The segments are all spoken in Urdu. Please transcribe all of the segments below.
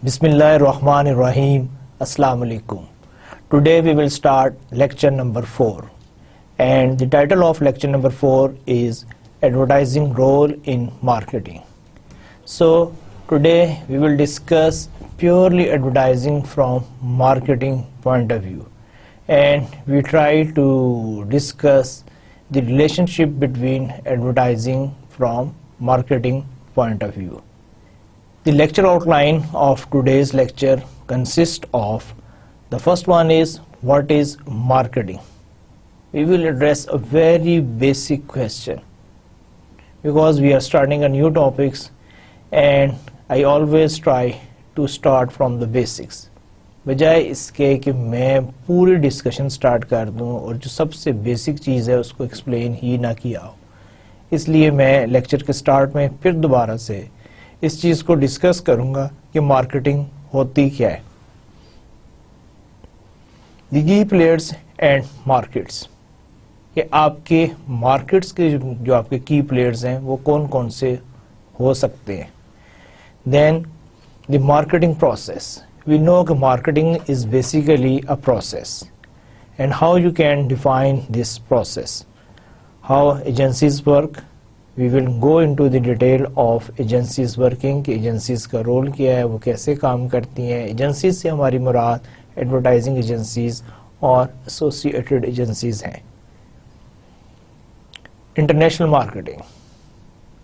Bismillah ar-Rahman ar-Rahim. Assalamu alaikum. Today we will start lecture number 4, and the title of lecture number 4 is Advertising Role in Marketing. So today we will discuss purely advertising from marketing point of view, and we try to discuss the relationship between advertising from marketing point of view. The lecture outline of today's lecture consists of, the first one is, what is marketing? We will address a very basic question because we are starting a new topics, and I always try to start from the basics. بجائے اس کے کہ میں پوری ڈسکشن سٹارٹ کر دوں اور جو سب سے بیسک چیز ہے اس کو ایکسپلین ہی نہ کیا ہو، اس لیے میں لیکچر کے سٹارٹ میں پھر دوبارہ سے اس چیز کو ڈسکس کروں گا کہ مارکیٹنگ ہوتی کیا ہے. دی کی پلیئرز اینڈ مارکیٹس، کہ آپ کے مارکیٹس کے جو آپ کے کی پلیئرز ہیں وہ کون کون سے ہو سکتے ہیں. Then the marketing process. We know that marketing is basically a process, and how you can define this process, how agencies work. We will go into the detail of agencies working, کہ agencies کا رول کیا ہے، وہ کیسے کام کرتی ہیں. agencies سے ہماری مراد ایڈورٹائزنگ ایجنسیز اور ایسوسیٹڈ ایجنسیز ہیں. انٹرنیشنل مارکیٹنگ،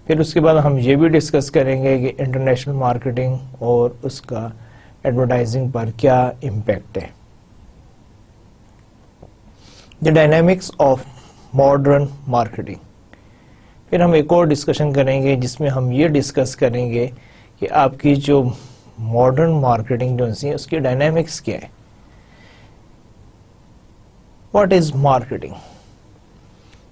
پھر اس کے بعد ہم یہ بھی ڈسکس کریں گے کہ انٹرنیشنل مارکیٹنگ اور اس کا ایڈورٹائزنگ پر کیا امپیکٹ ہے. The dynamics of modern marketing. پھر ہم ایک اور ڈسکشن کریں گے جس میں ہم یہ ڈسکس کریں گے کہ آپ کی جو ماڈرن مارکیٹنگ جو ہے اس کی ڈائنامکس کیا ہے. What is marketing?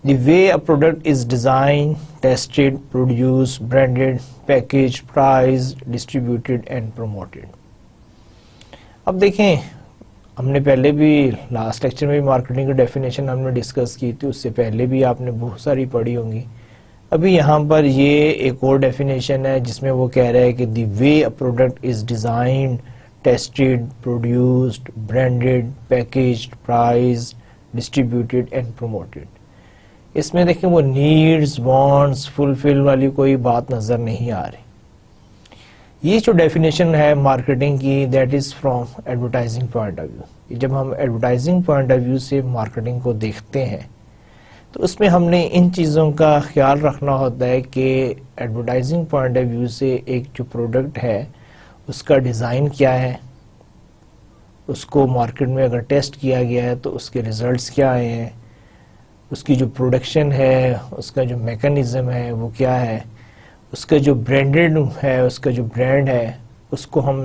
The way a product is design, tested, produce, branded, package, price, distributed and promoted. اب دیکھیں، ہم نے پہلے بھی لاسٹ لیکچر میں بھی مارکیٹنگ کی ڈیفینیشن ہم نے ڈسکس کی تھی، اس سے پہلے بھی آپ نے بہت ساری پڑھی ہوں گی. ابھی یہاں پر یہ ایک اور ڈیفینیشن ہے جس میں وہ کہہ رہا ہے کہ the way a product is designed, tested, produced, branded, packaged, price, distributed and promoted. اس میں دیکھیں وہ نیڈز، وانٹس فلفل والی کوئی بات نظر نہیں آ رہی. یہ جو ڈیفینیشن ہے مارکیٹنگ کی، that is from advertising point of view. جب ہم ایڈورٹائزنگ پوائنٹ آف ویو سے مارکیٹنگ کو دیکھتے ہیں تو اس میں ہم نے ان چیزوں کا خیال رکھنا ہوتا ہے کہ ایڈورٹائزنگ پوائنٹ آف ویو سے ایک جو پروڈکٹ ہے اس کا ڈیزائن کیا ہے، اس کو مارکیٹ میں اگر ٹیسٹ کیا گیا ہے تو اس کے ریزلٹس کیا آئے ہیں، اس کی جو پروڈکشن ہے، اس کا جو میکانزم ہے وہ کیا ہے، اس کا جو برانڈڈ ہے، اس کا جو برانڈ ہے اس کو ہم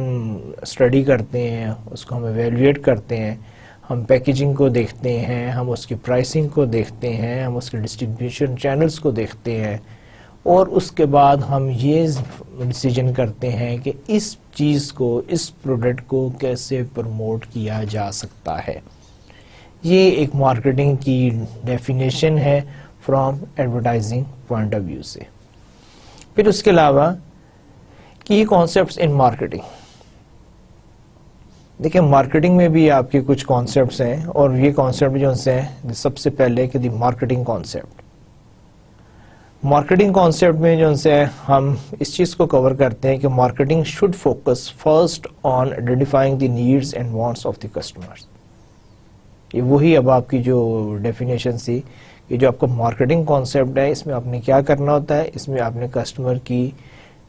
اسٹڈی کرتے ہیں، اس کو ہم ایویلویٹ کرتے ہیں. ہم پیکیجنگ کو دیکھتے ہیں، ہم اس کی پرائسنگ کو دیکھتے ہیں، ہم اس کے ڈسٹریبیوشن چینلز کو دیکھتے ہیں، اور اس کے بعد ہم یہ ڈیسیجن کرتے ہیں کہ اس چیز کو، اس پروڈکٹ کو کیسے پروموٹ کیا جا سکتا ہے. یہ ایک مارکیٹنگ کی ڈیفینیشن ہے from advertising point of view سے. پھر اس کے علاوہ کی کانسیپٹس ان مارکیٹنگ. دیکھیں مارکیٹنگ میں بھی آپ کے کچھ کانسیپٹس ہیں، اور یہ کانسیپٹ جو ہیں سب سے پہلے کہ the marketing concept. Marketing concept میں جو ہے ہم اس چیز کو کور کرتے ہیں کہ marketing should focus first on identifying the needs and wants of the customers. یہ وہی اب آپ کی جو ڈیفینیشن تھی کہ جو آپ کا مارکیٹنگ کانسیپٹ ہے اس میں آپ نے کیا کرنا ہوتا ہے، اس میں آپ نے کسٹمر کی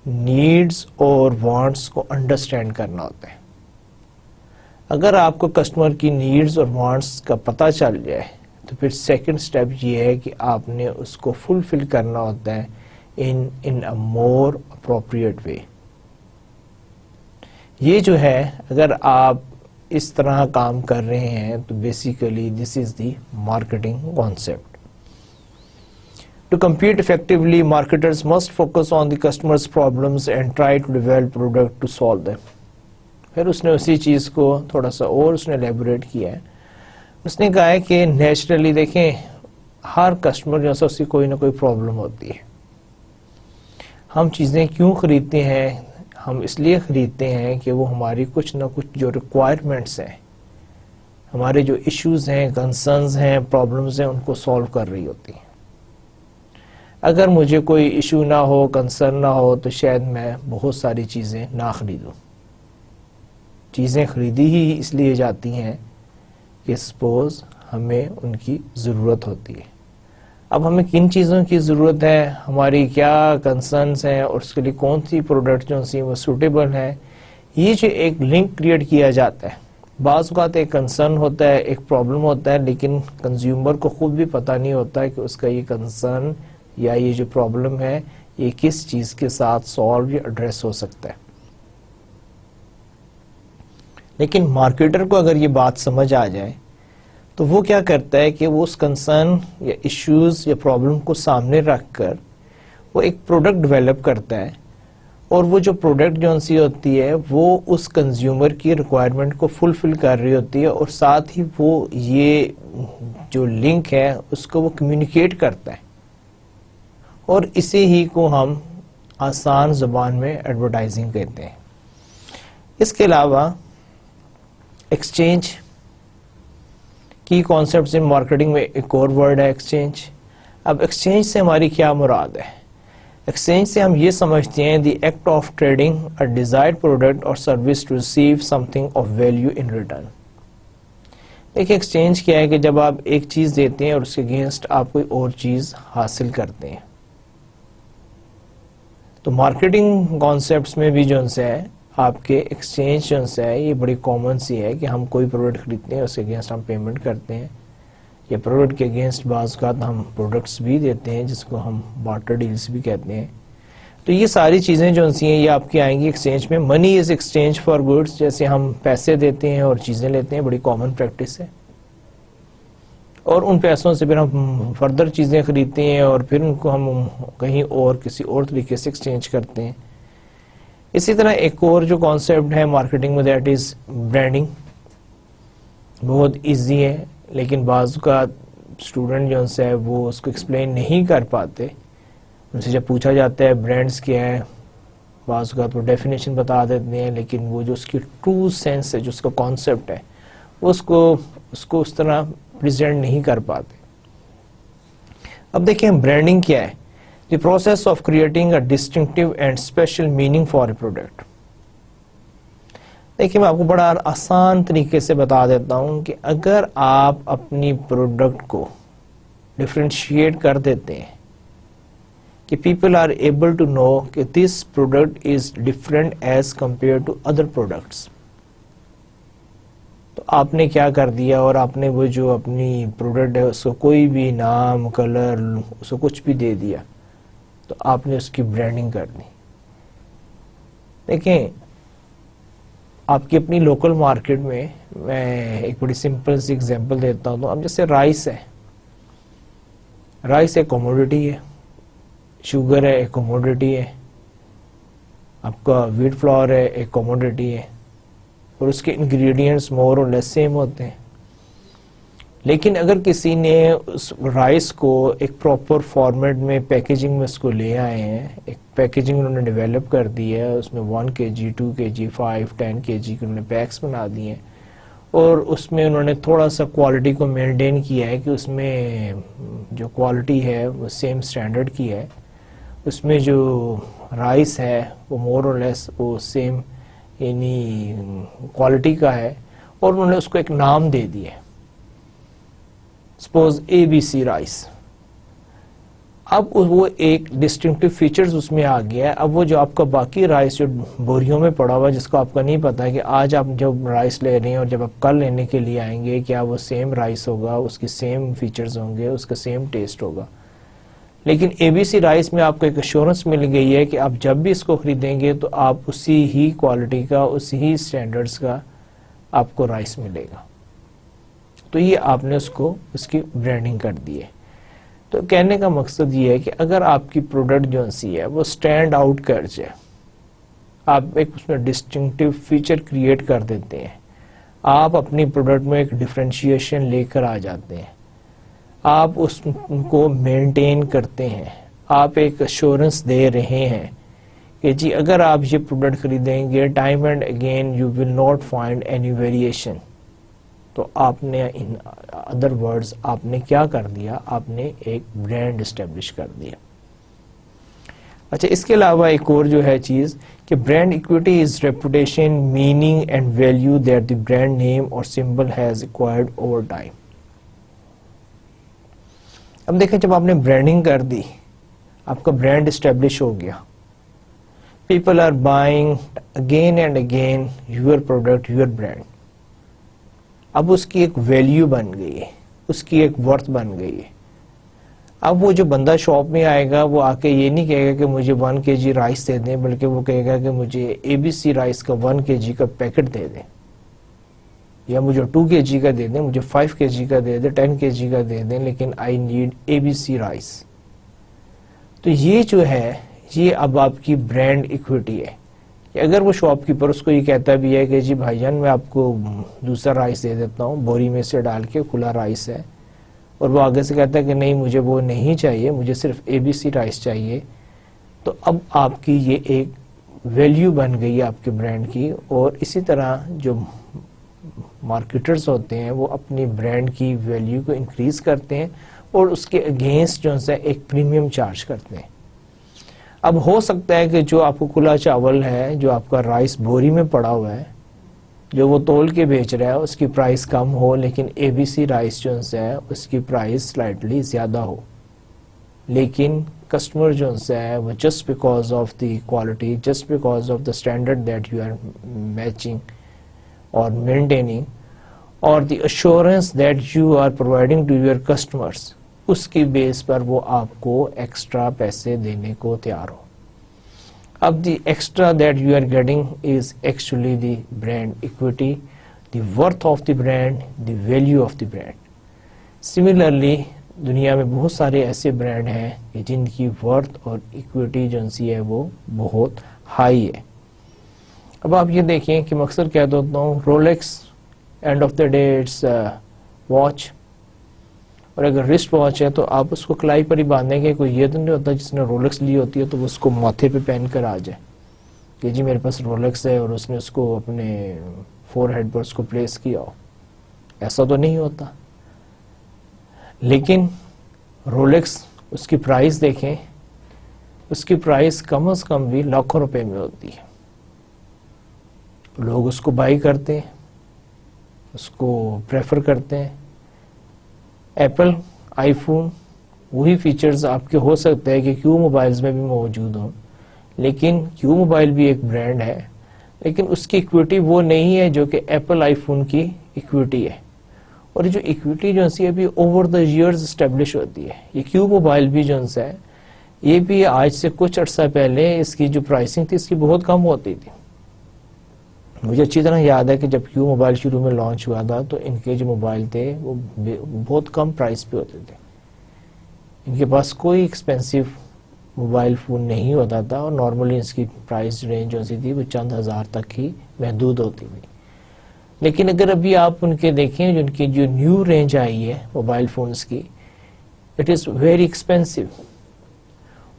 نیڈز اور وانٹس کو انڈرسٹینڈ کرنا ہوتا ہے. اگر آپ کو کسٹمر کی نیڈز اور وانٹس کا پتہ چل جائے تو پھر سیکنڈ سٹیپ یہ ہے کہ آپ نے اس کو فلفل کرنا ہوتا ہے ان اے مور اپروپریٹ وے. یہ جو ہے اگر آپ اس طرح کام کر رہے ہیں تو basically this is the marketing concept. To compete effectively, marketers must focus on the customer's problems and try to develop product to solve them. پھر اس نے اسی چیز کو تھوڑا سا اور اس نے ایلیبوریٹ کیا ہے. اس نے کہا ہے کہ نیچرلی دیکھیں ہر کسٹمر جو ہے اس کی کوئی نہ کوئی پرابلم ہوتی ہے. ہم چیزیں کیوں خریدتے ہیں، ہم اس لیے خریدتے ہیں کہ وہ ہماری کچھ نہ کچھ جو ریکوائرمنٹس ہیں، ہمارے جو ایشوز ہیں، کنسرنز ہیں، پرابلمز ہیں، ان کو سولو کر رہی ہوتی ہیں. اگر مجھے کوئی ایشو نہ ہو، کنسرن نہ ہو، تو شاید میں بہت ساری چیزیں نہ خریدوں. چیزیں خریدی ہی اس لیے جاتی ہیں کہ سپوز ہمیں ان کی ضرورت ہوتی ہے. اب ہمیں کن چیزوں کی ضرورت ہے، ہماری کیا کنسرنز ہیں، اور اس کے لیے کون سی پروڈکٹ جو سی وہ سوٹیبل ہیں، یہ جو ایک لنک کریٹ کیا جاتا ہے. بعض اوقات ایک کنسرن ہوتا ہے، ایک پرابلم ہوتا ہے، لیکن کنزیومر کو خود بھی پتہ نہیں ہوتا ہے کہ اس کا یہ کنسرن یا یہ جو پرابلم ہے یہ کس چیز کے ساتھ سالو یا ایڈریس ہو سکتا ہے. لیکن مارکیٹر کو اگر یہ بات سمجھ آ جائے تو وہ کیا کرتا ہے کہ وہ اس کنسرن یا ایشوز یا پرابلم کو سامنے رکھ کر وہ ایک پروڈکٹ ڈیولپ کرتا ہے، اور وہ جو پروڈکٹ جو سی ہوتی ہے وہ اس کنزیومر کی ریکوائرمنٹ کو فلفل کر رہی ہوتی ہے، اور ساتھ ہی وہ یہ جو لنک ہے اس کو وہ کمیونیکیٹ کرتا ہے، اور اسی ہی کو ہم آسان زبان میں ایڈورٹائزنگ کہتے ہیں. اس کے علاوہ ایکسچینج کی کانسیپٹس ان مارکیٹنگ میں ایک اور ورڈ ہے ایکسچینج. اب ایکسچینج سے ہماری کیا مراد ہے؟ ایکسچینج سے ہم یہ سمجھتے ہیں the act of trading a desired product اور service to receive something of value in return. دیکھیں ایکسچینج کیا ہے کہ جب آپ ایک چیز دیتے ہیں اور اس کے اگینسٹ آپ کوئی اور چیز حاصل کرتے ہیں. تو مارکیٹنگ کانسیپٹس میں بھی جو ہے آپ کے ایکسچینج جو ہے یہ بڑی کامن سی ہے کہ ہم کوئی پروڈکٹ خریدتے ہیں، اس کے اگینسٹ ہم پیمنٹ کرتے ہیں، یا پروڈکٹ کے اگینسٹ بعض اوقات ہم پروڈکٹس بھی دیتے ہیں جس کو ہم بارٹر ڈیلز بھی کہتے ہیں. تو یہ ساری چیزیں جو ہیں یہ آپ کی آئیں گی ایکسچینج میں. منی از ایکسچینج فار گڈس، جیسے ہم پیسے دیتے ہیں اور چیزیں لیتے ہیں، بڑی کامن پریکٹس ہے، اور ان پیسوں سے پھر ہم فردر چیزیں خریدتے ہیں اور پھر ان کو ہم کہیں اور کسی اور طریقے سے ایکسچینج کرتے ہیں. اسی طرح ایک اور جو کانسیپٹ ہے مارکیٹنگ میں دیٹ از برانڈنگ. بہت ایزی ہے، لیکن بعض کا اسٹوڈنٹ جو ہے وہ اس کو ایکسپلین نہیں کر پاتے. ان سے جب پوچھا جاتا ہے برانڈس کیا ہے، بعض کا وہ ڈیفینیشن بتا دیتے ہیں، لیکن وہ جو اس کی ٹرو سینس ہے، جو اس کا کانسیپٹ ہے، وہ اس کو اس طرح پریزنٹ نہیں کر پاتے. اب دیکھیں برانڈنگ کیا ہے؟ The process of creating a distinctive and special meaning for a product. دیکھیں میں آپ کو بڑا آسان طریقے سے بتا دیتا ہوں کہ اگر آپ اپنی پروڈکٹ کو ڈفرینشیٹ کر دیتے ہیں کہ people are able to know کہ this product is different as compare to other products, تو آپ نے کیا کر دیا، اور آپ نے وہ جو اپنی پروڈکٹ ہے اس کو کوئی بھی نام، کلر، اس کو کچھ بھی دے دیا، تو آپ نے اس کی برانڈنگ کر دی. دیکھیں آپ کی اپنی لوکل مارکیٹ میں ایک بڑی سمپل سی ایگزامپل دیتا ہوں. تو اب جیسے رائس ہے، رائس ایک کوموڈیٹی ہے، شوگر ہے ایک کوموڈیٹی ہے، آپ کا ویٹ فلاور ہے ایک کوموڈیٹی ہے، اور اس کے انگریڈینٹس مور اور لیس سیم ہوتے ہیں. لیکن اگر کسی نے اس رائس کو ایک پراپر فارمیٹ میں پیکیجنگ میں اس کو لے آئے ہیں، ایک پیکیجنگ انہوں نے ڈیولپ کر دی ہے، اس میں 1 kg 2 kg 5 10 kg کے انہوں نے پیکس بنا دیے ہیں، اور اس میں انہوں نے تھوڑا سا کوالٹی کو مینٹین کیا ہے کہ اس میں جو کوالٹی ہے وہ سیم سٹینڈرڈ کی ہے، اس میں جو رائس ہے وہ مور اور لیس وہ سیم یعنی کوالٹی کا ہے، اور انہوں نے اس کو ایک نام دے دیا ہے، سپوز ABC رائس. اب وہ ایک ڈسٹنکٹیو فیچرز اس میں آ گیا ہے. اب وہ جو آپ کا باقی رائس جو بوریوں میں پڑا ہوا جس کو آپ کا نہیں پتا ہے کہ آج آپ جب رائس لے رہے ہیں اور جب آپ کل لینے کے لیے آئیں گے کیا وہ سیم رائس ہوگا، اس کی سیم فیچرز ہوں گے، اس کا سیم ٹیسٹ ہوگا. لیکن ABC رائس میں آپ کو ایک ایشورنس مل گئی ہے کہ آپ جب بھی اس کو خریدیں گے تو آپ اسی ہی کوالٹی کا، اسی ہی سٹینڈرڈز کا آپ کو رائس ملے گا. تو یہ آپ نے اس کی برانڈنگ کر دی ہے. تو کہنے کا مقصد یہ ہے کہ اگر آپ کی پروڈکٹ جو ہے وہ سٹینڈ آؤٹ کر جائے، آپ ایک اس میں ڈسٹنکٹیو فیچر کریٹ کر دیتے ہیں، آپ اپنی پروڈکٹ میں ایک ڈفرینشیشن لے کر آ جاتے ہیں، آپ اس کو مینٹین کرتے ہیں، آپ ایک ایشورنس دے رہے ہیں کہ جی اگر آپ یہ پروڈکٹ خریدیں گے time and again you will not find any variation. تو آپ نے ان ادر ورڈز آپ نے کیا کر دیا, آپ نے ایک برانڈ اسٹیبلش کر دیا. اچھا اس کے علاوہ ایک اور جو ہے چیز کہ brand equity is reputation, meaning and value that the brand name اور symbol has acquired over time. اب دیکھیں جب آپ نے برانڈنگ کر دی, آپ کا برانڈ اسٹیبلش ہو گیا, people are buying again and again your product, your brand. اب اس کی ایک ویلیو بن گئی ہے, اس کی ایک ورتھ بن گئی ہے. اب وہ جو بندہ شاپ میں آئے گا وہ آ کے یہ نہیں کہے گا کہ مجھے 1 kg رائس دے دیں, بلکہ وہ کہے گا کہ مجھے ABC رائس کا 1 kg کا پیکٹ دے دیں, یا مجھے 2 kg کا دے دیں, مجھے 5 kg کا دے دیں, 10 kg کا دے دیں, لیکن I need ABC رائس. تو یہ جو ہے یہ اب آپ کی برانڈ ایکویٹی ہے. کہ اگر وہ شاپ کیپر اس کو یہ کہتا بھی ہے کہ جی بھائی جان میں آپ کو دوسرا رائس دے دیتا ہوں, بوری میں سے ڈال کے کھلا رائس ہے, اور وہ آگے سے کہتا ہے کہ نہیں مجھے وہ نہیں چاہیے, مجھے صرف ABC رائس چاہیے, تو اب آپ کی یہ ایک ویلیو بن گئی آپ کے برانڈ کی. اور اسی طرح جو مارکیٹرز ہوتے ہیں وہ اپنی برانڈ کی ویلیو کو انکریز کرتے ہیں اور اس کے اگینسٹ جو ہے ایک پریمیم چارج کرتے ہیں. اب ہو سکتا ہے کہ جو آپ کو کھلا چاول ہے, جو آپ کا رائس بوری میں پڑا ہوا ہے, جو وہ تول کے بیچ رہا ہے اس کی پرائس کم ہو, لیکن ABC رائس جو ہے اس کی پرائس سلائٹلی زیادہ ہو. لیکن کسٹمر جو ہے وہ just because of the quality, just because of the standard that you are matching اور مینٹیننگ, اور the assurance that you are providing to your customers, اس کی بیس پر وہ آپ کو ایکسٹرا پیسے دینے کو تیار ہو. اب the extra that you are getting is actually the brand equity, the worth of the brand, the value of the brand. Similarly دنیا میں بہت سارے ایسے برانڈ ہیں کہ جن کی ورتھ اور ایکویٹی جو ہے وہ بہت ہائی ہے. اب آپ یہ دیکھیں کہ مقصد کیا ہوتا ہوں, Rolex end of the day it's watch, اور اگر رسٹ واچ ہے تو آپ اس کو کلائی پر ہی باندھیں گے. کوئی یہ تو نہیں ہوتا جس نے رولکس لی ہوتی ہے تو وہ اس کو ماتھے پہ پہن کر آ جائے کہ جی میرے پاس رولکس ہے اور اس نے اس کو اپنے فور ہیڈ پر اس کو پلیس کیا ہو. ایسا تو نہیں ہوتا. لیکن رولکس اس کی پرائس دیکھیں, اس کی پرائس کم از کم بھی لاکھوں روپے میں ہوتی ہے. لوگ اس کو بائی کرتے ہیں, اس کو پریفر کرتے ہیں. ایپل آئی فون وہی فیچرز آپ کے ہو سکتا ہے کہ کیو موبائلز میں بھی موجود ہوں, لیکن کیو موبائل بھی ایک برانڈ ہے, لیکن اس کی ایکویٹی وہ نہیں ہے جو کہ ایپل آئی فون کی ایکویٹی ہے. اور جو ایکویٹی جو ہے ابھی اوور دا ایئرز اسٹیبلش ہوتی ہے. یہ کیو موبائل بھی جو ہے یہ بھی آج سے کچھ عرصہ پہلے اس کی جو پرائسنگ تھی اس کی بہت کم ہوتی تھی. مجھے اچھی طرح یاد ہے کہ جب کیو موبائل شروع میں لانچ ہوا تھا تو ان کے جو موبائل تھے وہ بہت کم پرائس پہ ہوتے تھے. ان کے پاس کوئی ایکسپینسو موبائل فون نہیں ہوتا تھا, اور نارملی اس کی پرائس رینج جو تھی وہ چند ہزار تک ہی محدود ہوتی تھی. لیکن اگر ابھی آپ ان کے دیکھیں جو ان کی جو نیو رینج آئی ہے موبائل فونز کی, اٹ از ویری ایکسپینسو,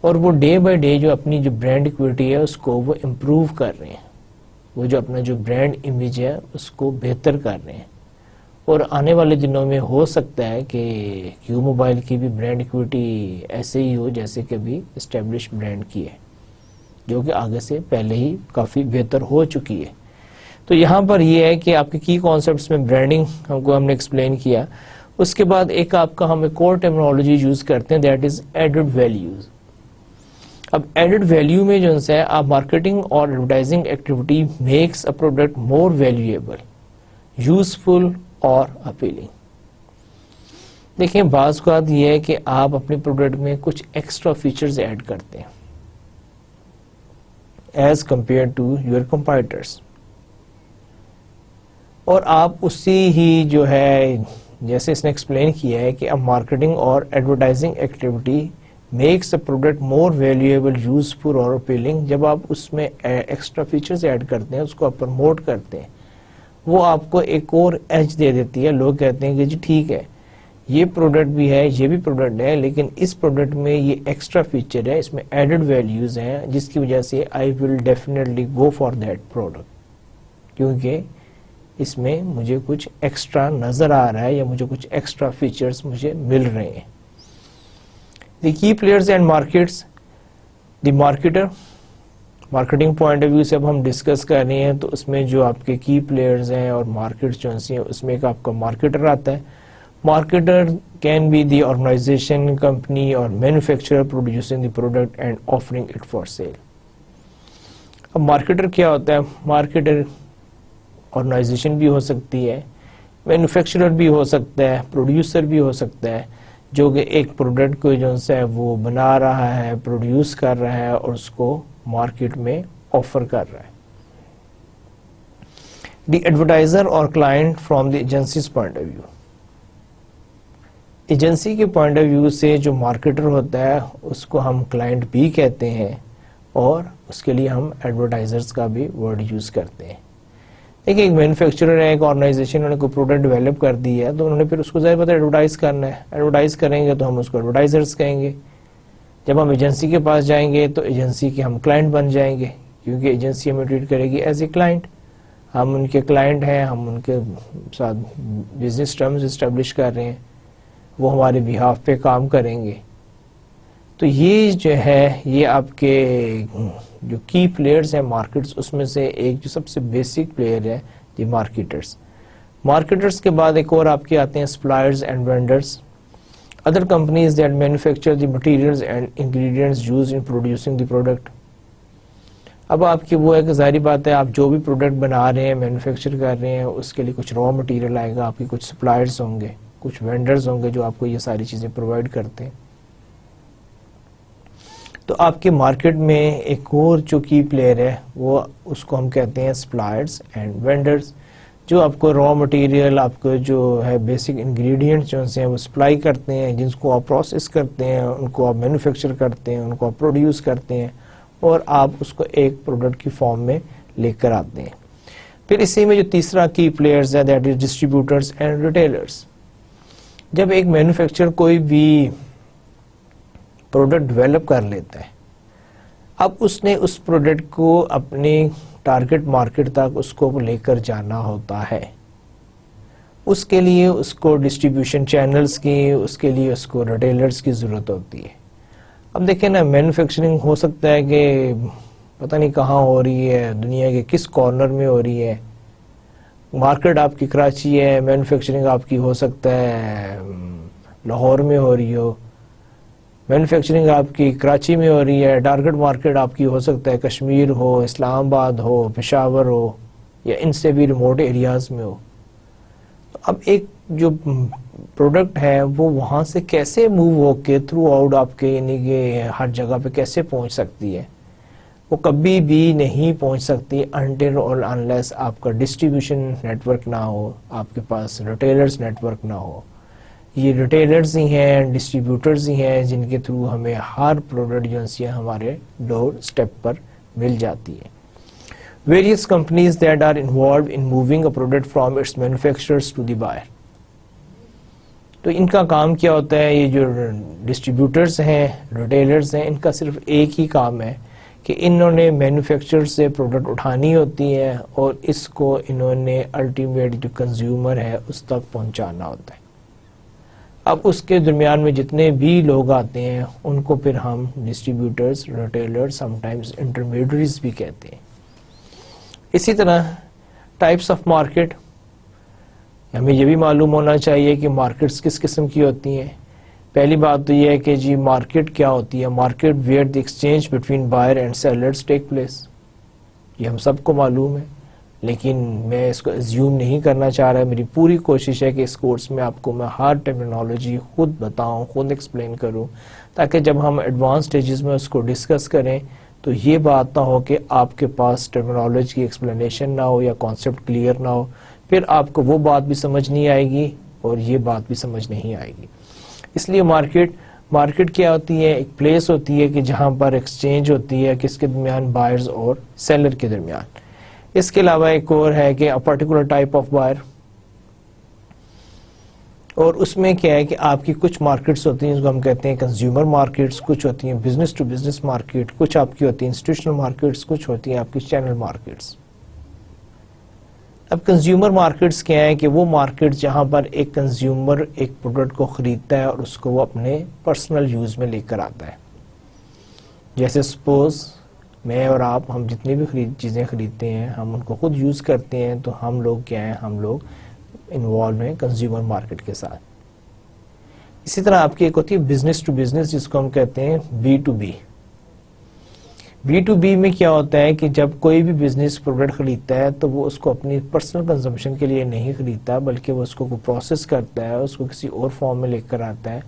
اور وہ ڈے بائی ڈے جو اپنی جو برانڈ ایکویٹی ہے اس کو وہ امپروو کر رہے ہیں. وہ جو اپنا جو برانڈ امیج ہے اس کو بہتر کر رہے ہیں. اور آنے والے دنوں میں ہو سکتا ہے کہ کیو موبائل کی بھی برانڈ ایکویٹی ایسے ہی ہو جیسے کہ ابھی اسٹیبلش برانڈ کی ہے, جو کہ آگے سے پہلے ہی کافی بہتر ہو چکی ہے. تو یہاں پر یہ ہے کہ آپ کے کی کانسیپٹس میں برانڈنگ ہم نے ایکسپلین کیا. اس کے بعد ایک آپ کا ہم ایک اور ٹرمینالوجی یوز کرتے ہیں, دیٹ از ایڈڈ ویلیوز. اب ایڈڈ ویلیو میں جو ہے آپ مارکیٹنگ اور advertising activity makes a product more valuable, useful اور اپیلنگ. دیکھیں بعض اوقات یہ ہے کہ آپ اپنے پروڈکٹ میں کچھ ایکسٹرا فیچرز ایڈ کرتے ہیں as compare to your competitors, اور آپ اسی ہی جو ہے جیسے اس نے ایکسپلین کیا ہے کہ اب مارکیٹنگ اور advertising activity makes a product more valuable, useful اور اپیلنگ. جب آپ اس میں ایکسٹرا فیچرز ایڈ کرتے ہیں, اس کو آپ پروموٹ کرتے ہیں, وہ آپ کو ایک اور ایج دے دیتی ہے. لوگ کہتے ہیں کہ جی ٹھیک ہے یہ پروڈکٹ بھی ہے، یہ بھی پروڈکٹ ہے، لیکن اس پروڈکٹ میں یہ ایکسٹرا فیچر ہے، اس میں ایڈڈ ویلیوز ہیں، جس کی وجہ سے I will definitely go for that product, کیونکہ اس میں مجھے کچھ ایکسٹرا نظر آ رہا ہے یا مجھے کچھ ایکسٹرا فیچرز مجھے مل رہے ہیں. The key players and markets. The marketer, marketing point of view سے اب ہم ڈسکس کر رہے ہیں، تو اس میں جو آپ کے کی پلیئرز ہیں اور مارکیٹس جو ہیں اس میں ایک آپ کا مارکیٹر آتا ہے. Marketer can be the organisation, company اور manufacturer producing the product and offering it for sale. اب مارکیٹر کیا ہوتا ہے؟ مارکیٹر آرگنائزیشن بھی ہو سکتی ہے، مینوفیکچرر بھی ہو سکتا ہے، پروڈیوسر بھی ہو سکتا ہے، جو کہ ایک پروڈکٹ کو جو ہے وہ بنا رہا ہے، پروڈیوس کر رہا ہے اور اس کو مارکیٹ میں آفر کر رہا ہے. دی ایڈورٹائزر اور client from the agencies point of view. Agency کے پوائنٹ آف ویو سے جو مارکیٹر ہوتا ہے اس کو ہم کلائنٹ بھی کہتے ہیں، اور اس کے لیے ہم ایڈورٹائزرز کا بھی ورڈ یوز کرتے ہیں. دیکھیں، ایک مینوفیکچرر ہے، ایک آرگنائزیشن، انہوں نے کوئی پروڈکٹ ڈیولپ کر دی ہے، تو انہوں نے پھر اس کو ظاہر بات ہے ایڈورٹائز کرنا ہے. ایڈورٹائز کریں گے تو ہم اس کو ایڈورٹائزرز کہیں گے. جب ہم ایجنسی کے پاس جائیں گے تو ایجنسی کے ہم کلائنٹ بن جائیں گے، کیونکہ ایجنسی ہمیں ٹریٹ کرے گی ایز اے کلائنٹ. ہم ان کے کلائنٹ ہیں، ہم ان کے ساتھ بزنس ٹرمز اسٹیبلش کر رہے ہیں، وہ ہمارے بہاف پہ کام کریں گے. تو یہ جو ہے یہ آپ کے جو کی پلیئرز ہیں مارکیٹس، اس میں سے ایک جو سب سے بیسک پلیئر ہے دی مارکیٹرز. مارکیٹرز کے بعد ایک اور آپ کے آتے ہیں suppliers and vendors. Other companies that manufacture the materials and ingredients use in producing the product. اب آپ کی وہ ہے کہ ظاہری بات ہے، آپ جو بھی پروڈکٹ بنا رہے ہیں، مینوفیکچر کر رہے ہیں، اس کے لیے کچھ را مٹیریل آئے گا، آپ کی کچھ سپلائرز ہوں گے، کچھ وینڈرز ہوں گے جو آپ کو یہ ساری چیزیں پرووائڈ کرتے ہیں. تو آپ کے مارکیٹ میں ایک اور جو کی پلیئر ہے وہ اس کو ہم کہتے ہیں سپلائرز اینڈ وینڈرز، جو آپ کو را مٹیریل، آپ کو جو ہے بیسک انگریڈینٹس جو ہیں وہ سپلائی کرتے ہیں، جن کو آپ پروسیس کرتے ہیں، ان کو آپ مینوفیکچر کرتے ہیں، ان کو آپ پروڈیوس کرتے ہیں، اور آپ اس کو ایک پروڈکٹ کی فارم میں لے کر آتے ہیں. پھر اسی میں جو تیسرا کی پلیئرز ہے that is distributors and retailers. جب ایک مینوفیکچر کوئی بھی پروڈکٹ ڈیولپ کر لیتا ہے، اب اس نے اس پروڈکٹ کو اپنے ٹارگٹ مارکیٹ تک اس کو لے کر جانا ہوتا ہے. اس کے لیے اس کو ڈسٹریبیوشن چینلز کی، اس کے لیے اس کو ریٹیلرز کی ضرورت ہوتی ہے. اب دیکھیں نا، مینوفیکچرنگ ہو سکتا ہے کہ پتہ نہیں کہاں ہو رہی ہے، دنیا کے کس کارنر میں ہو رہی ہے. مارکیٹ آپ کی کراچی ہے، مینوفیکچرنگ آپ کی ہو سکتا ہے لاہور میں ہو رہی ہو. مینوفیکچرنگ آپ کی کراچی میں ہو رہی ہے، ٹارگٹ مارکیٹ آپ کی ہو سکتا ہے کشمیر ہو، اسلام آباد ہو، پشاور ہو، یا ان سے بھی ریموٹ ایریاز میں ہو. تو اب ایک جو پروڈکٹ ہے وہ وہاں سے کیسے موو ہو کے تھرو آؤٹ آپ کے یعنی کہ ہر جگہ پہ کیسے پہنچ سکتی ہے؟ وہ کبھی بھی نہیں پہنچ سکتی انٹل اور انلیس آپ کا ڈسٹریبیوشن نیٹ ورک نہ ہو، آپ کے پاس ریٹیلرز نیٹ ورک نہ ہو. یہ ریٹیلرز ہی ہیں، ڈسٹریبیوٹرز ہی ہیں جن کے تھرو ہمیں ہر پروڈکٹ ایجنسی ہمارے ڈور اسٹیپ پر مل جاتی ہے. Various companies that are involved in moving a product from its manufacturers to the buyer. تو ان کا کام کیا ہوتا ہے؟ یہ جو ڈسٹریبیوٹرز ہیں، ریٹیلرز ہیں، ان کا صرف ایک ہی کام ہے کہ انہوں نے مینوفیکچر سے پروڈکٹ اٹھانی ہوتی ہے اور اس کو انہوں نے الٹیمیٹ جو کنزیومر ہے اس تک پہنچانا ہوتا ہے. اب اس کے درمیان میں جتنے بھی لوگ آتے ہیں ان کو پھر ہم distributors, retailers, some times intermediaries بھی کہتے ہیں. اسی طرح ٹائپس آف مارکیٹ، ہمیں یہ بھی معلوم ہونا چاہیے کہ مارکیٹس کس قسم کی ہوتی ہیں. پہلی بات تو یہ ہے کہ جی مارکیٹ کیا ہوتی ہے؟ Market where the exchange between buyer and sellers take place. یہ ہم سب کو معلوم ہے، لیکن میں اس کو ایزیوم نہیں کرنا چاہ رہا. میری پوری کوشش ہے کہ اس کورس میں آپ کو میں ہر ٹرمینالوجی خود بتاؤں، خود ایکسپلین کروں، تاکہ جب ہم ایڈوانس سٹیجز میں اس کو ڈسکس کریں تو یہ بات نہ ہو کہ آپ کے پاس ٹرمینالوجی کی ایکسپلینیشن نہ ہو یا کانسیپٹ کلیئر نہ ہو، پھر آپ کو وہ بات بھی سمجھ نہیں آئے گی اور یہ بات بھی سمجھ نہیں آئے گی. اس لیے مارکیٹ کیا ہوتی ہے؟ ایک پلیس ہوتی ہے کہ جہاں پر ایکسچینج ہوتی ہے کس کے درمیان؟ بائرز اور سیلر کے درمیان. اس کے علاوہ ایک اور ہے کہ پرٹیکولر ٹائپ آف بائر، اور اس میں کیا ہے کہ آپ کی کچھ مارکیٹس ہوتی ہیں جس کو ہم کہتے ہیں کنزیومر مارکیٹس، کچھ ہوتی ہیں بزنس ٹو بزنس مارکیٹ، کچھ آپ کی ہوتی ہیں انسٹیٹیوشنل مارکیٹس، کچھ ہوتی ہیں آپ کی چینل مارکیٹس. اب کنزیومر مارکیٹس کیا ہے کہ وہ مارکیٹ جہاں پر ایک کنزیومر ایک پروڈکٹ کو خریدتا ہے اور اس کو وہ اپنے پرسنل یوز میں لے کر آتا ہے. جیسے سپوز میں اور آپ، ہم جتنی بھی چیزیں خریدتے ہیں ہم ان کو خود یوز کرتے ہیں، تو ہم لوگ کیا ہیں، ہم لوگ انوالو ہیں کنزیومر مارکیٹ کے ساتھ. اسی طرح آپ کی ایک ہوتی ہے بزنس ٹو بزنس جس کو ہم کہتے ہیں B to B. B to B میں کیا ہوتا ہے کہ جب کوئی بھی بزنس پروڈکٹ خریدتا ہے تو وہ اس کو اپنی پرسنل کنزمپشن کے لیے نہیں خریدتا، بلکہ وہ اس کو پروسیس کرتا ہے، اس کو کسی اور فارم میں لے کر آتا ہے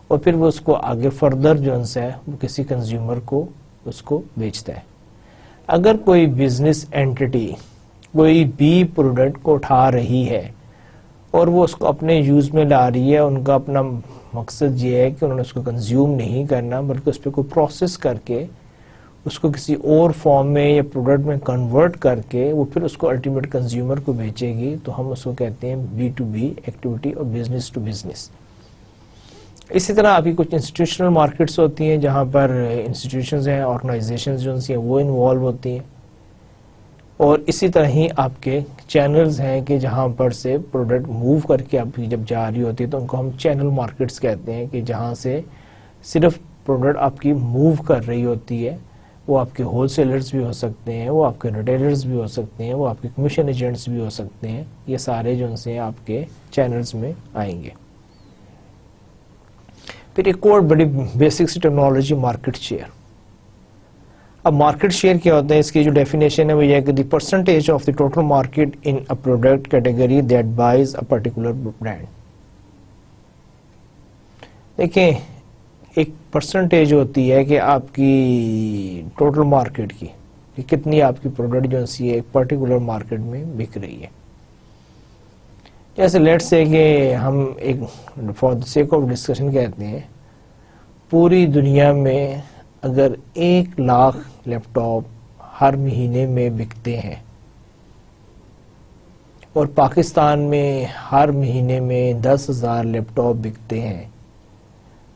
اور پھر وہ اس کو آگے فردر جو ہے وہ کسی کنزیومر کو اس کو بیچتا ہے. اگر کوئی بزنس اینٹی کوئی بھی پروڈکٹ کو اٹھا رہی ہے اور وہ اس کو اپنے یوز میں لا رہی ہے، ان کا اپنا مقصد یہ ہے کہ انہوں نے اس کو کنزیوم نہیں کرنا بلکہ اس پہ کوئی پروسیس کر کے اس کو کسی اور فارم میں یا پروڈکٹ میں کنورٹ کر کے وہ پھر اس کو الٹیمیٹ کنزیومر کو بیچے گی، تو ہم اس کو کہتے ہیں بی ٹو بی ایکٹیویٹی اور بزنس ٹو بزنس. اسی طرح آپ کی کچھ انسٹیٹیوشنل مارکیٹس ہوتی ہیں جہاں پر انسٹیٹیوشنز ہیں، آرگنائزیشنز جو ہیں وہ انوالو ہوتی ہیں. اور اسی طرح ہی آپ کے چینلز ہیں کہ جہاں پر سے پروڈکٹ موو کر کے آپ کی جب جا رہی ہوتی ہے تو ان کو ہم چینل مارکیٹس کہتے ہیں، کہ جہاں سے صرف پروڈکٹ آپ کی موو کر رہی ہوتی ہے. وہ آپ کے ہول سیلرز بھی ہو سکتے ہیں، وہ آپ کے ریٹیلرز بھی ہو سکتے ہیں، وہ آپ کے کمیشن ایجنٹس بھی ہو سکتے ہیں. یہ سارے جو ہیں آپ کے چینلز میں آئیں گے. پھر ایک اور بڑی بیسک سی ٹیکنالوجی مارکیٹ شیئر. اب مارکیٹ شیئر کیا ہوتا ہے، اس کی جو ڈیفینیشن ہے وہ یہ ہے کہ the percentage of the total market in a product category that buys a particular brand. دیکھیں ایک پرسنٹیج ہوتی ہے کہ آپ کی ٹوٹل مارکیٹ کی کہ کتنی آپ کی پروڈکٹ جو ہے ایک پرٹیکولر مارکیٹ میں بک رہی ہے. جیسے لیٹ سے کہ ہم ایک for the sake of discussion کہتے ہیں پوری دنیا میں اگر 1,00,000 لیپ ٹاپ ہر مہینے میں بکتے ہیں اور پاکستان میں ہر مہینے میں 10,000 لیپ ٹاپ بکتے ہیں،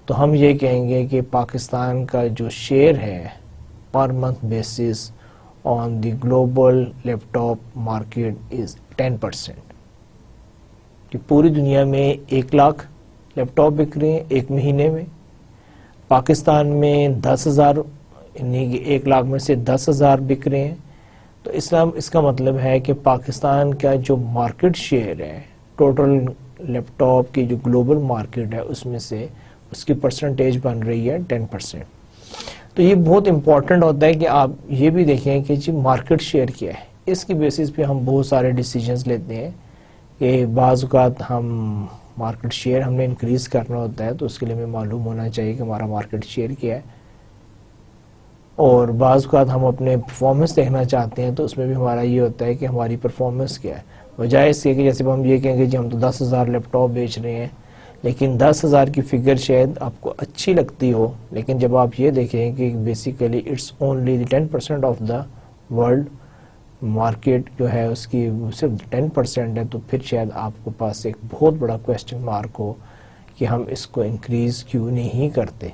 تو ہم یہ کہیں گے کہ پاکستان کا جو شیئر ہے per month basis on the global laptop market is 10%. کہ پوری دنیا میں 1,00,000 لیپ ٹاپ بک رہے ہیں ایک مہینے میں، پاکستان میں 10,000 یعنی کہ 1,00,000 میں سے 10,000 بک رہے ہیں. تو اس کا مطلب ہے کہ پاکستان کا جو مارکیٹ شیئر ہے ٹوٹل لیپ ٹاپ کی جو گلوبل مارکیٹ ہے اس میں سے اس کی پرسنٹیج بن رہی ہے 10%. تو یہ بہت امپورٹنٹ ہوتا ہے کہ آپ یہ بھی دیکھیں کہ جی مارکیٹ شیئر کیا ہے. اس کی بیسس پہ ہم بہت سارے ڈیسیجنز لیتے ہیں کہ بعض اوقات ہم مارکیٹ شیئر ہم نے انکریز کرنا ہوتا ہے تو اس کے لیے ہمیں معلوم ہونا چاہیے کہ ہمارا مارکیٹ شیئر کیا ہے. اور بعض اوقات ہم اپنے پرفارمنس دیکھنا چاہتے ہیں تو اس میں بھی ہمارا یہ ہوتا ہے کہ ہماری پرفارمنس کیا ہے. وجہ اس کے کہ جیسے ہم یہ کہیں گے جی ہم تو 10,000 لیپ ٹاپ بیچ رہے ہیں، لیکن 10,000 کی فگر شاید آپ کو اچھی لگتی ہو، لیکن جب آپ یہ دیکھیں کہ basically it's only 10% of the world market جو ہے اس کی صرف 10% ہے، تو پھر شاید آپ کے پاس ایک بہت بڑا کویسچن مارک ہو کہ ہم اس کو انکریز کیوں نہیں کرتے.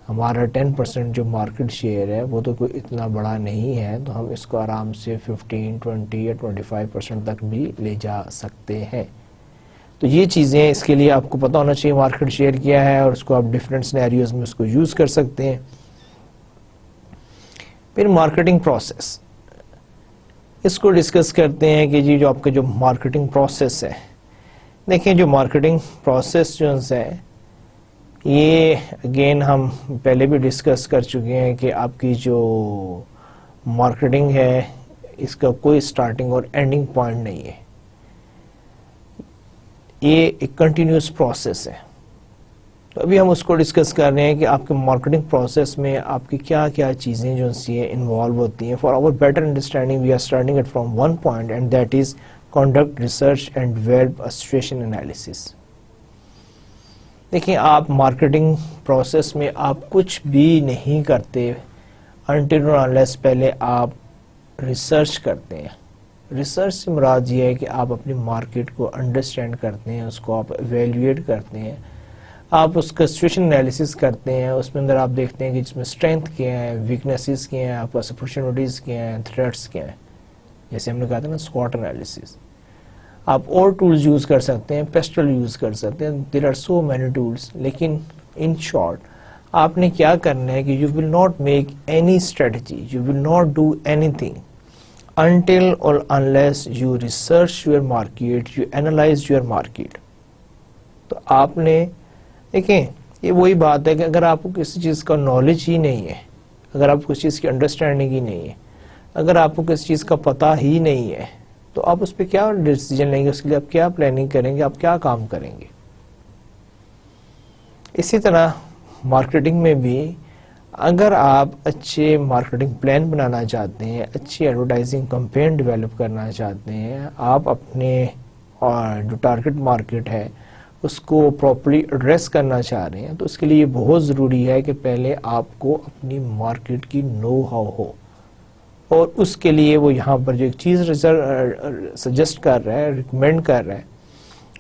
ہمارا 10% جو مارکیٹ شیئر ہے وہ تو کوئی اتنا بڑا نہیں ہے، تو ہم اس کو آرام سے 15, 20 یا 25% تک بھی لے جا سکتے ہیں. تو یہ چیزیں اس کے لیے آپ کو پتہ ہونا چاہیے مارکیٹ شیئر کیا ہے، اور اس کو آپ ڈفرینٹ سینیریوز میں اس کو یوز کر سکتے ہیں. پھر مارکیٹنگ پروسیس، اس کو ڈسکس کرتے ہیں کہ جی جو آپ کا جو مارکیٹنگ پروسیس ہے. دیکھیں جو مارکیٹنگ پروسیس جو ہے یہ اگین ہم پہلے بھی ڈسکس کر چکے ہیں کہ آپ کی جو مارکیٹنگ ہے اس کا کوئی سٹارٹنگ اور اینڈنگ پوائنٹ نہیں ہے، یہ ایک کنٹینیوس پروسیس ہے. تو ابھی ہم اس کو ڈسکس کر رہے ہیں کہ آپ کے مارکیٹنگ پروسیس میں آپ کی کیا کیا چیزیں جو ہیں انوالو ہوتی ہیں. For our better understanding we are starting it from one point and that is conduct research and develop a situation analysis. دیکھیں آپ مارکیٹنگ پروسیس میں آپ کچھ بھی نہیں کرتے until or unless پہلے آپ ریسرچ کرتے ہیں. ریسرچ سے مراد یہ ہے کہ آپ اپنی مارکیٹ کو انڈرسٹینڈ کرتے ہیں، اس کو آپ ایویلیویٹ کرتے ہیں، آپ اس کا سچویشن انالیسس کرتے ہیں، اس میں اندر آپ دیکھتے ہیں کہ جس میں اسٹرینتھ کیا ہیں، ویکنیسز کیا ہیں، آپ پاس اپرچونیٹیز کیا ہیں، تھریٹس کیا ہیں، جیسے ہم نے کہا تھا نا SWOT انالیسس. آپ اور ٹولز یوز کر سکتے ہیں، پیسٹل یوز کر سکتے ہیں، there are so many tools, لیکن ان شارٹ آپ نے کیا کرنا ہے کہ you will not make any strategy, you will not do anything until or unless you research your market, you analyze your market. تو آپ نے دیکھیں یہ وہی بات ہے کہ اگر آپ کو کسی چیز کا نالج ہی نہیں ہے، اگر آپ کو کسی چیز کی انڈرسٹینڈنگ ہی نہیں ہے، اگر آپ کو کسی چیز کا پتہ ہی نہیں ہے، تو آپ اس پہ کیا ڈیسیجن لیں گے، اس کے لیے آپ کیا پلاننگ کریں گے، آپ کیا کام کریں گے. اسی طرح مارکیٹنگ میں بھی اگر آپ اچھے مارکیٹنگ پلان بنانا چاہتے ہیں، اچھی ایڈورٹائزنگ کمپین ڈیولپ کرنا چاہتے ہیں، آپ اپنے جو ٹارگٹ مارکیٹ ہے اس کو پراپرلی ایڈریس کرنا چاہ رہے ہیں، تو اس کے لیے یہ بہت ضروری ہے کہ پہلے آپ کو اپنی مارکیٹ کی نو ہاؤ ہو. اور اس کے لیے وہ یہاں پر جو ایک چیز سجیسٹ کر رہا ہے، ریکمینڈ کر رہا ہے،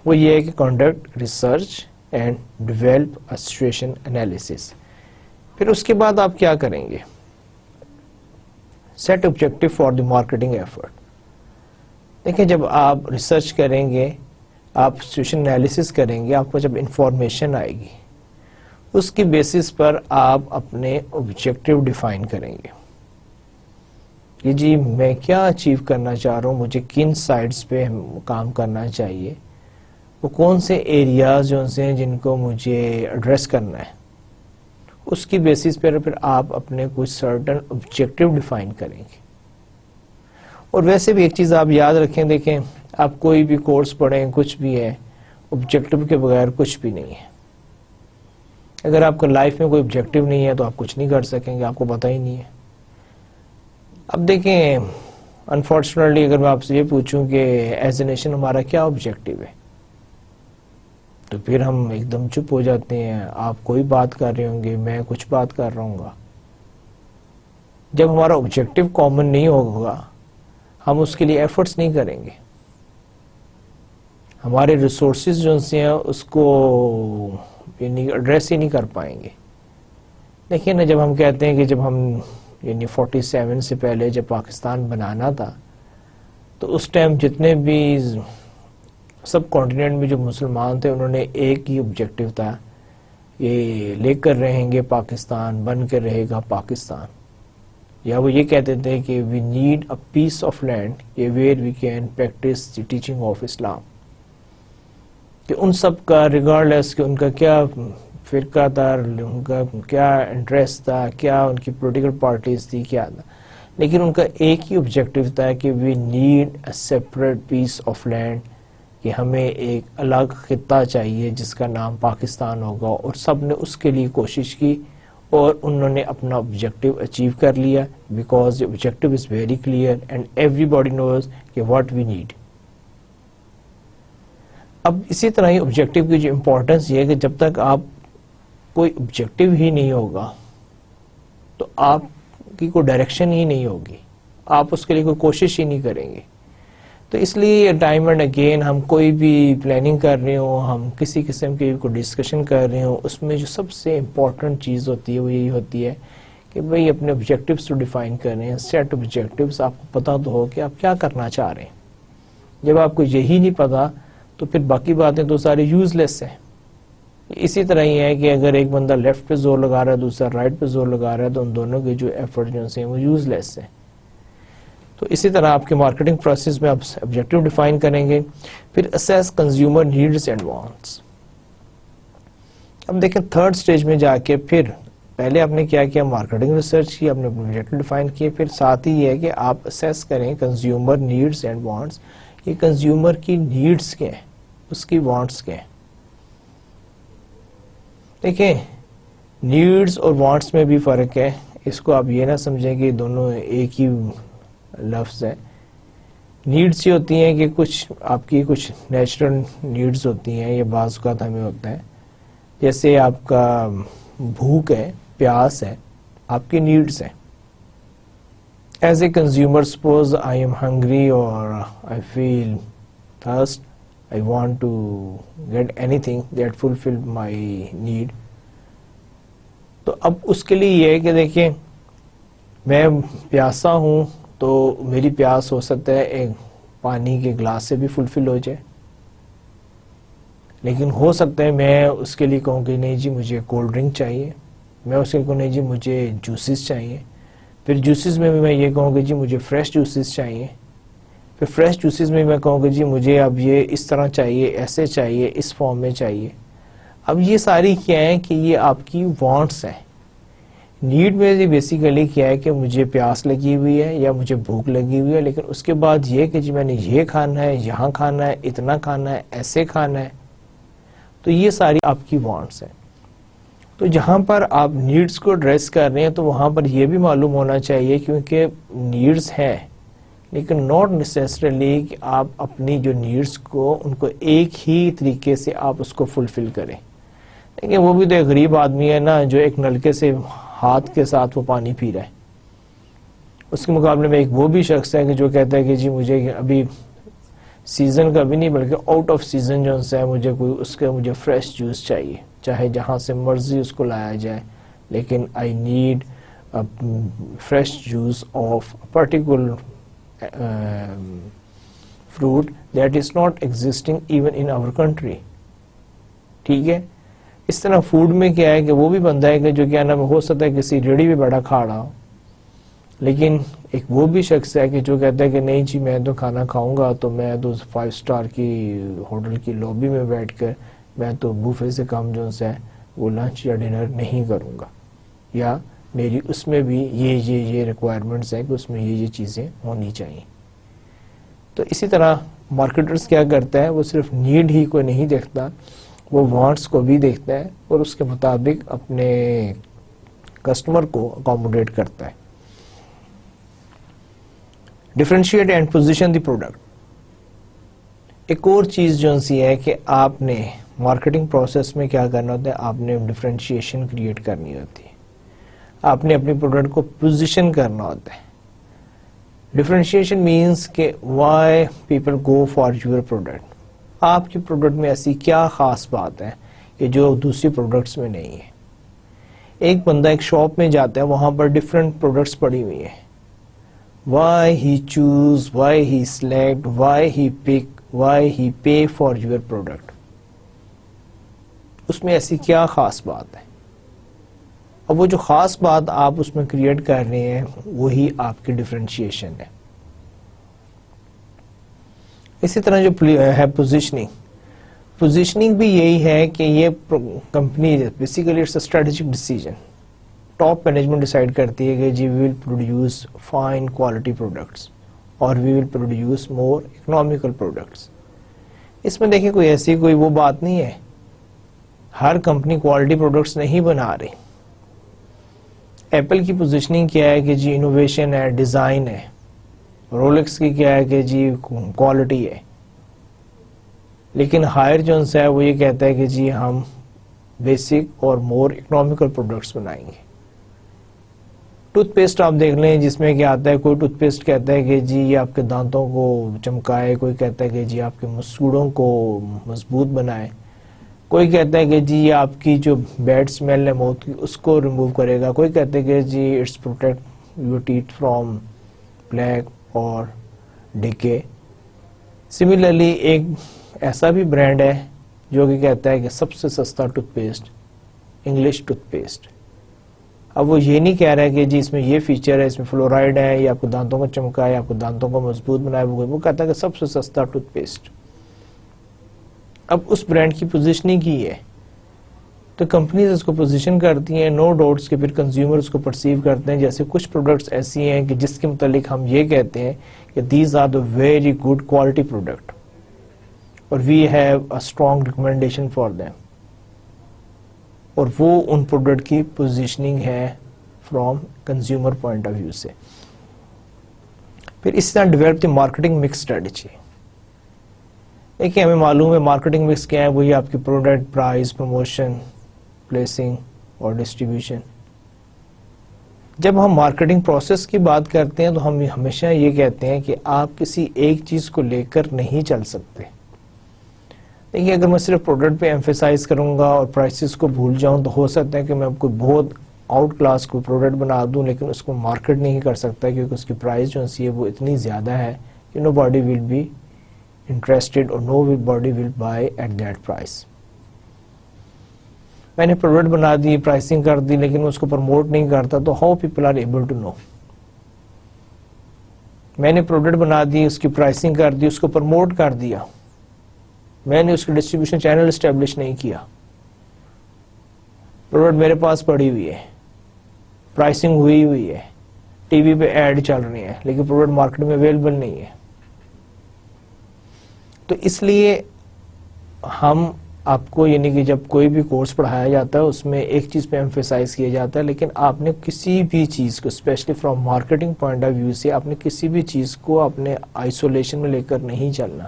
وہ یہ ہے کہ conduct research and develop situation analysis. پھر اس کے بعد آپ کیا کریں گے؟ Set objective for the marketing effort. دیکھیں جب آپ ریسرچ کریں گے، آپ سچویشن انالیسس کریں گے، آپ کو جب انفارمیشن آئے گی اس کی بیسس پر آپ اپنے آبجیکٹو ڈیفائن کریں گے کہ جی میں کیا اچیو کرنا چاہ رہا ہوں، مجھے کن سائڈز پہ کام کرنا چاہیے، وہ کون سے ایریاز جو ہیں جن کو مجھے ایڈریس کرنا ہے. اس کی بیسس پر پھر آپ اپنے کچھ سرٹن آبجیکٹو ڈیفائن کریں گے. اور ویسے بھی ایک چیز آپ یاد رکھیں، دیکھیں آپ کوئی بھی کورس پڑھیں، کچھ بھی ہے، آبجیکٹو کے بغیر کچھ بھی نہیں ہے. اگر آپ کا لائف میں کوئی آبجیکٹو نہیں ہے تو آپ کچھ نہیں کر سکیں گے، آپ کو پتہ ہی نہیں ہے. اب دیکھیں انفارچونیٹلی اگر میں آپ سے یہ پوچھوں کہ ایز اے نیشن ہمارا کیا آبجیکٹو ہے، تو پھر ہم ایک دم چپ ہو جاتے ہیں. آپ کوئی بات کر رہے ہوں گے، میں کچھ بات کر رہا ہوں گا. جب ہمارا آبجیکٹو کامن نہیں ہوگا ہم اس کے لیے ایفرٹس نہیں کریں گے، ہمارے ریسورسز جو ہیں اس کو ایڈریس ہی نہیں کر پائیں گے. دیکھیں نا جب ہم کہتے ہیں کہ جب ہم 47 سے پہلے جب پاکستان بنانا تھا تو اس ٹائم جتنے بھی سب کانٹیننٹ میں جو مسلمان تھے انہوں نے ایک ہی آبجیکٹو تھا، یہ لے کر رہیں گے پاکستان، بن کے رہے گا پاکستان. یا وہ یہ کہتے تھے کہ we need a piece of land where we can practise the teaching of Islam. کہ ان سب کا ریگارڈلیس کہ ان کا کیا فرقہ تھا، ان کا کیا انٹرسٹ تھا، کیا ان کی پولیٹیکل پارٹیز تھی، کیا تھا، لیکن ان کا ایک ہی آبجیکٹو تھا کہ we need a separate piece of land, کہ ہمیں ایک الگ خطہ چاہیے جس کا نام پاکستان ہوگا. اور سب نے اس کے لیے کوشش کی اور انہوں نے اپنا آبجیکٹو اچیو کر لیا، because the objective is very clear and everybody knows کہ what we need. اب اسی طرح ہی آبجیکٹو کی جو امپورٹنس یہ ہے کہ جب تک آپ کوئی آبجیکٹو ہی نہیں ہوگا تو آپ کی کوئی ڈائریکشن ہی نہیں ہوگی، آپ اس کے لیے کوئی کوشش ہی نہیں کریں گے. تو اس لیے ٹائم اینڈ اگین ہم کوئی بھی پلاننگ کر رہے ہوں، ہم کسی قسم کی کوئی ڈسکشن کر رہے ہوں، اس میں جو سب سے امپورٹنٹ چیز ہوتی ہے وہ یہی ہوتی ہے کہ بھئی اپنے آبجیکٹیوز تو ڈیفائن کر رہے ہیں، سیٹ آبجیکٹیوز، آپ کو پتہ تو ہو کہ آپ کیا کرنا چاہ رہے ہیں. جب آپ کو یہی نہیں پتا تو پھر باقی باتیں تو ساری یوز لیس ہیں. اسی طرح ہی ہے کہ اگر ایک بندہ لیفٹ پہ زور لگا رہا ہے دوسرا رائٹ پہ زور لگا رہا ہے تو ان دونوں کے جو ایفرٹ جو ہیں وہ یوز لیس ہیں. تو اسی طرح آپ کے مارکیٹنگ پروسیس میں آپ آبجیکٹو ڈیفائن کریں گے. پھر assess consumer needs and wants. اب دیکھیں تھرڈ سٹیج میں جا کے پھر پہلے آپ نے کیا کیا، مارکیٹنگ ریسرچ کی، آپ نے آبجیکٹو ڈیفائن کیے، پھر ساتھ ہی یہ ہے کہ آپ اسیس کریں کنزیومر نیڈس اینڈ وانٹس. یہ کنزیومر کی نیڈس کیا ہیں، اس کی وانٹس کیا ہیں. دیکھیں نیڈس اور وانٹس میں بھی فرق ہے، اس کو آپ یہ نہ سمجھیں کہ دونوں ایک ہی لفظ ہے. نیڈس یہ ہوتی ہیں کہ کچھ آپ کی کچھ نیچرل نیڈس ہوتی ہیں، یہ بعض اوقات ہمیں ہوتا ہے، جیسے آپ کا بھوک ہے، پیاس ہے، آپ کی نیڈس ہیں. As a consumer, suppose I am hungry or I feel thirst, I want to get anything that fulfill my need. تو اب اس کے لیے یہ ہے کہ دیکھیں میں پیاسا ہوں تو میری پیاس ہو سکتا ہے ایک پانی کے گلاس سے بھی فلفل ہو جائے، لیکن ہو سکتا ہے میں اس کے لیے کہوں کہ نہیں جی مجھے کولڈ ڈرنک چاہیے، میں اس کے کہوں نہیں جی مجھے جوسز چاہیے، پھر جوسز میں بھی میں یہ کہوں کہ جی مجھے فریش جوسز چاہیے، پھر فریش جوسز میں کہوں کہ جی مجھے اب یہ اس طرح چاہیے، ایسے چاہیے، اس فارم میں چاہیے. اب یہ ساری کیا ہے کہ یہ آپ کی وانٹس ہیں. نیڈ میں یہ بیسیکلی کیا ہے کہ مجھے پیاس لگی ہوئی ہے یا مجھے بھوک لگی ہوئی ہے، لیکن اس کے بعد یہ کہ جی میں نے یہ کھانا ہے، یہاں کھانا ہے، اتنا کھانا ہے، ایسے کھانا ہے. تو یہ ساری آپ کی وانٹس ہیں. تو جہاں پر آپ نیڈز کو ایڈریس کر رہے ہیں تو وہاں پر یہ بھی معلوم ہونا چاہیے، کیونکہ نیڈز ہیں لیکن ناٹ نیسیسریلی کہ آپ اپنی جو نیڈز کو ان کو ایک ہی طریقے سے آپ اس کو فلفل کریں. دیکھیں وہ بھی تو ایک غریب آدمی ہے نا جو ایک نلکے سے ہاتھ کے ساتھ وہ پانی پی رہا ہے، اس کے مقابلے میں ایک وہ بھی شخص ہے کہ جو کہتا ہے کہ جی مجھے ابھی سیزن کا بھی نہیں بلکہ آؤٹ آف سیزن جو ہے مجھے کوئی اس کے مجھے فریش جوس چاہیے، چاہے جہاں سے مرضی اس کو لایا جائے، لیکن I need fresh juice of particular fruit that is not existing even in our country. ٹھیک ہے. اس طرح فوڈ میں کیا ہے کہ وہ بھی بندہ ہے کہ جو کیا نام ہو سکتا ہے کسی ریڑھی بھی بڑا کھا رہا ہو، لیکن ایک وہ بھی شخص ہے کہ جو کہتا ہے کہ نہیں جی میں تو کھانا کھاؤں گا تو میں تو 5 اسٹار کی ہوٹل کی لابی میں بیٹھ کر میں تو بوفے سے کم جو ہے وہ لنچ یا ڈنر نہیں کروں گا، یا میری اس میں بھی یہ ریکوائرمنٹس ہیں کہ اس میں یہ چیزیں ہونی چاہیے. تو اسی طرح مارکیٹرز کیا کرتا ہے، وہ صرف نیڈ ہی کو نہیں دیکھتا، وہ وانٹس کو بھی دیکھتا ہے اور اس کے مطابق اپنے کسٹمر کو اکاموڈیٹ کرتا ہے. Differentiate and position the product. ایک اور چیز جو سی ہے کہ آپ نے مارکیٹنگ پروسیس میں کیا کرنا ہوتا ہے، آپ نے ڈفرینشیشن کریٹ کرنی ہوتی ہے، آپ نے اپنی پروڈکٹ کو پوزیشن کرنا ہوتا ہے. ڈفرینشیشن مینس کہ why people go for your product. آپ کی پروڈکٹ میں ایسی کیا خاص بات ہے کہ جو دوسری پروڈکٹس میں نہیں ہے. ایک بندہ ایک شاپ میں جاتا ہے، وہاں پر ڈفرینٹ پروڈکٹس پڑی ہوئی ہیں. Why he choose, why he select, why he pick, why he pay for your product. اس میں ایسی کیا خاص بات ہے؟ اب وہ جو خاص بات آپ اس میں کریٹ کر رہے ہیں وہی آپ کی ڈفرینشیشن ہے. اسی طرح جو ہے پوزیشننگ بھی یہی ہے کہ یہ company basically it's a strategic decision. Top management decide کرتی ہے کہ جی we will produce fine quality products اور we will produce more economical products. اس میں دیکھیں کوئی ایسی کوئی وہ بات نہیں ہے، ہر کمپنی کوالٹی پروڈکٹس نہیں بنا رہی. ایپل کی پوزیشننگ کیا ہے کہ جی انوویشن ہے، ڈیزائن ہے. رولیکس کی کیا ہے کہ جی کوالٹی ہے. لیکن ہائر جونس ہے وہ یہ کہتا ہے کہ جی ہم بیسک اور مور اکنامیکل پروڈکٹس بنائیں گے. ٹوتھ پیسٹ آپ دیکھ لیں جس میں کیا آتا ہے، کوئی ٹوتھ پیسٹ کہتا ہے کہ جی یہ آپ کے دانتوں کو چمکائے، کوئی کہتا ہے کہ جی آپ کے مسوڑوں کو مضبوط بنائے، کوئی کہتا ہے کہ جی یہ آپ کی جو بیڈ اسمیل ہے موت کی اس کو ریموو کرے گا، کوئی کہتا ہے کہ جی it's protect your teeth from plaque اور ڈیکے. سملرلی ایک ایسا بھی برانڈ ہے جو کہ کہتا ہے کہ سب سے سستا tooth paste English tooth paste. اب وہ یہ نہیں کہہ رہا ہے کہ جی اس میں یہ فیچر ہے، اس میں فلورائڈ ہے، یہ آپ کو دانتوں کو چمکائے، آپ کو دانتوں کو مضبوط بنائے، وہ کہتا ہے کہ سب سے سستا ٹوتھ پیسٹ. اب اس برانڈ کی پوزیشننگ کی ہے تو کمپنیز اس کو پوزیشن کرتی ہیں. نو ڈاؤٹس کہ پھر کنزیومر اس کو پرسیو کرتے ہیں. جیسے کچھ پروڈکٹس ایسی ہیں کہ جس کے متعلق ہم یہ کہتے ہیں کہ these are the very good quality product اور we have a strong recommendation for them, اور وہ ان پروڈکٹ کی پوزیشننگ ہے from consumer point of view سے. پھر اس طرح develop the marketing mix strategy. دیکھیں ہمیں معلوم ہے مارکیٹنگ مکس کیا ہے، وہی آپ کی پروڈکٹ، پرائز، پروموشن، پلیسنگ اور ڈسٹریبیوشن. جب ہم مارکیٹنگ پروسیس کی بات کرتے ہیں تو ہم ہمیشہ یہ کہتے ہیں کہ آپ کسی ایک چیز کو لے کر نہیں چل سکتے. دیکھیے اگر میں صرف پروڈکٹ پہ ایمفیسائز کروں گا اور پرائسز کو بھول جاؤں تو ہو سکتا ہے کہ میں کوئی بہت آؤٹ کلاس کو پروڈکٹ بنا دوں لیکن اس کو مارکیٹ نہیں کر سکتا کیونکہ اس کی پرائس جو ہے وہ اتنی زیادہ ہے کہ nobody will be interested اور nobody will buy at that price. میں نے پروڈکٹ بنا دی, پرائسنگ کر دی, لیکن اس کو پروموٹ نہیں کرتا تو how people are able to know. میں نے پروڈکٹ بنا دی, اس کی پرائسنگ کر دی, اس کو پروموٹ کر دیا, میں نے اس کی ڈسٹریبیوشن چینل اسٹیبلش نہیں کیا, پروڈکٹ میرے پاس پڑی ہوئی ہے, پرائسنگ ہوئی ہے, ٹی وی پہ ایڈ چل رہی ہیں, لیکن پروڈکٹ مارکیٹ میں اویلیبل نہیں ہے. تو اس لیے ہم آپ کو یعنی کہ جب کوئی بھی کورس پڑھایا جاتا ہے اس میں ایک چیز پہ ایمفیسائز کیا جاتا ہے, لیکن آپ نے کسی بھی چیز کو specially from marketing point of view سے آپ نے کسی بھی چیز کو اپنے آئسولیشن میں لے کر نہیں چلنا.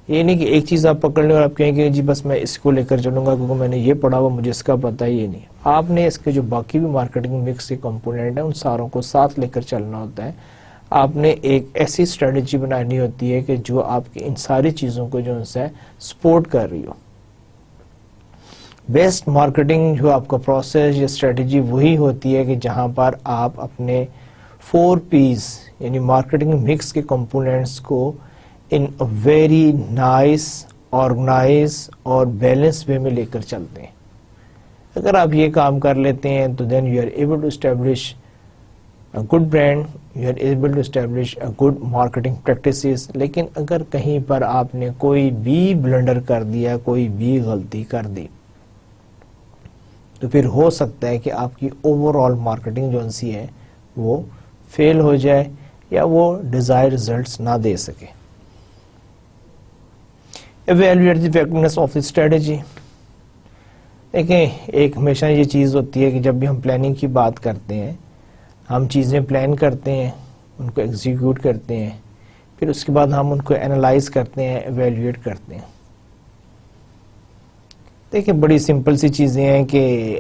یہ نہیں کہ ایک چیز آپ پکڑ لیں اور آپ کہیں کہ جی بس میں اس کو لے کر چلوں گا کیونکہ میں نے یہ پڑھا ہوا مجھے اس کا پتہ ہے. یہ نہیں, آپ نے اس کے جو باقی بھی مارکیٹنگ مکس کے کمپوننٹ ہیں ان ساروں کو ساتھ لے کر چلنا ہوتا ہے. آپ نے ایک ایسی اسٹریٹجی بنانی ہوتی ہے کہ جو آپ کی ان ساری چیزوں کو جو ہے سپورٹ کر رہی ہو. بیسٹ مارکیٹنگ جو آپ کا پروسیس یا اسٹریٹجی وہی ہوتی ہے کہ جہاں پر آپ اپنے 4 P's یعنی مارکیٹنگ مکس کے کمپوننٹس کو ان ویری نائس, آرگنائز اور بیلنس وے میں لے کر چلتے ہیں. اگر آپ یہ کام کر لیتے ہیں تو then you are able to establish a good brand, you are able to establish a good marketing practices. لیکن اگر کہیں پر آپ نے کوئی بھی بلنڈر کر دیا, کوئی بھی غلطی کر دی, تو پھر ہو سکتا ہے کہ آپ کی اوور آل مارکیٹنگ جو سی ہے وہ فیل ہو جائے یا وہ ڈیزائر ریزلٹس نہ دے سکے. Evaluate the effectiveness of the strategy. دیکھیں ایک ہمیشہ یہ چیز ہوتی ہے کہ جب بھی ہم پلاننگ کی بات کرتے ہیں, ہم چیزیں پلان کرتے ہیں, ان کو ایگزیکیوٹ کرتے ہیں, پھر اس کے بعد ہم ان کو انالائز کرتے ہیں, ایویلویٹ کرتے ہیں. دیکھیں بڑی سمپل سی چیزیں ہیں کہ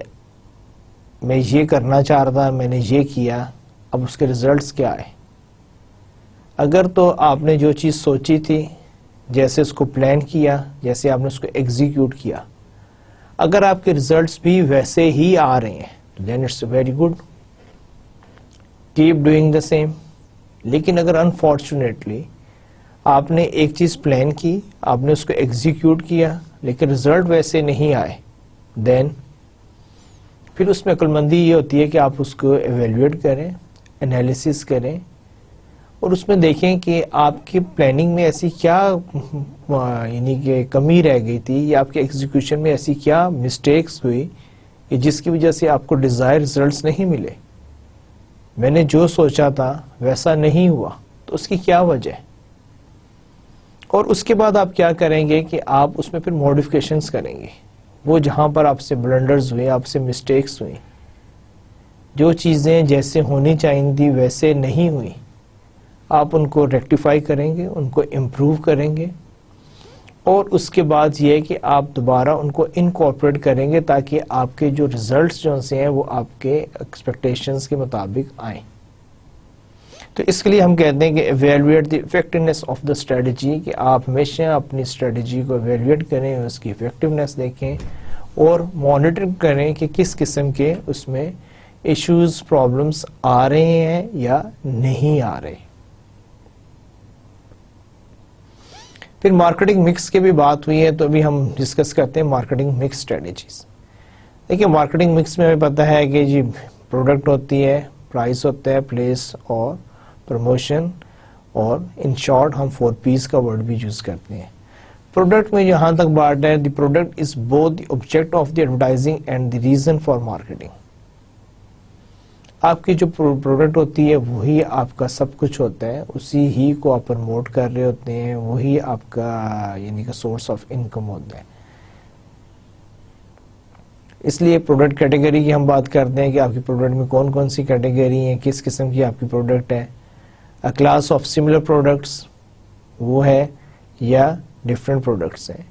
میں یہ کرنا چاہ رہا تھا, میں نے یہ کیا, اب اس کے ریزلٹس کیا آئے. اگر تو آپ نے جو چیز سوچی تھی, جیسے اس کو پلان کیا, جیسے آپ نے اس کو ایگزیکیوٹ کیا, اگر آپ کے ریزلٹس بھی ویسے ہی آ رہے ہیں then it's very good, keep doing the same. لیکن اگر انفارچونیٹلی آپ نے ایک چیز پلان کی, آپ نے اس کو ایگزیکیوٹ کیا, لیکن رزلٹ ویسے نہیں آئے, دین پھر اس میں عقل مندی یہ ہوتی ہے کہ آپ اس کو ایویلویٹ کریں, انالیسس کریں اور اس میں دیکھیں کہ آپ کی پلاننگ میں ایسی کیا یعنی کہ کمی رہ گئی تھی یا آپ کے ایگزیکیوشن میں ایسی کیا مسٹیکس ہوئی کہ جس کی وجہ سے آپ کو ڈیزائر رزلٹس نہیں ملے. میں نے جو سوچا تھا ویسا نہیں ہوا, تو اس کی کیا وجہ ہے. اور اس کے بعد آپ کیا کریں گے کہ آپ اس میں پھر موڈیفکیشنز کریں گے. وہ جہاں پر آپ سے بلنڈرز ہوئے, آپ سے مسٹیکس ہوئی, جو چیزیں جیسے ہونی چاہیے تھی ویسے نہیں ہوئی, آپ ان کو ریکٹیفائی کریں گے, ان کو امپروو کریں گے, اور اس کے بعد یہ ہے کہ آپ دوبارہ ان کو انکارپوریٹ کریں گے تاکہ آپ کے جو ریزلٹس جو سے ہیں وہ آپ کے ایکسپیکٹیشنز کے مطابق آئیں. تو اس کے لیے ہم کہتے ہیں کہ evaluate the effectiveness of the strategy, کہ آپ ہمیشہ اپنی اسٹریٹجی کو ایویلویٹ کریں, اس کی افیکٹونیس دیکھیں اور مانیٹر کریں کہ کس قسم کے اس میں ایشوز, پرابلمس آ رہے ہیں یا نہیں آ رہے. پھر مارکیٹنگ مکس کی بھی بات ہوئی ہے تو ابھی ہم ڈسکس کرتے ہیں مارکیٹنگ مکس اسٹریٹجیز. دیکھیے مارکیٹنگ مکس میں ہمیں پتہ ہے کہ جی پروڈکٹ ہوتی ہے, پرائس ہوتا ہے, پلیس اور پروموشن, اور ان شارٹ ہم 4 P's کا ورڈ بھی یوز کرتے ہیں. پروڈکٹ میں جہاں تک بات ہے, the product is both the object of the advertising and the reason for marketing. آپ کی جو پروڈکٹ ہوتی ہے وہی آپ کا سب کچھ ہوتا ہے, اسی ہی کو آپ پروموٹ کر رہے ہوتے ہیں, وہی آپ کا یعنی کہ سورس آف انکم ہوتا ہے. اس لیے پروڈکٹ کیٹیگری کی ہم بات کرتے ہیں کہ آپ کی پروڈکٹ میں کون کون سی کیٹیگری ہیں, کس قسم کی آپ کی پروڈکٹ ہے, a class of similar products وہ ہے یا ڈفرینٹ پروڈکٹس ہیں.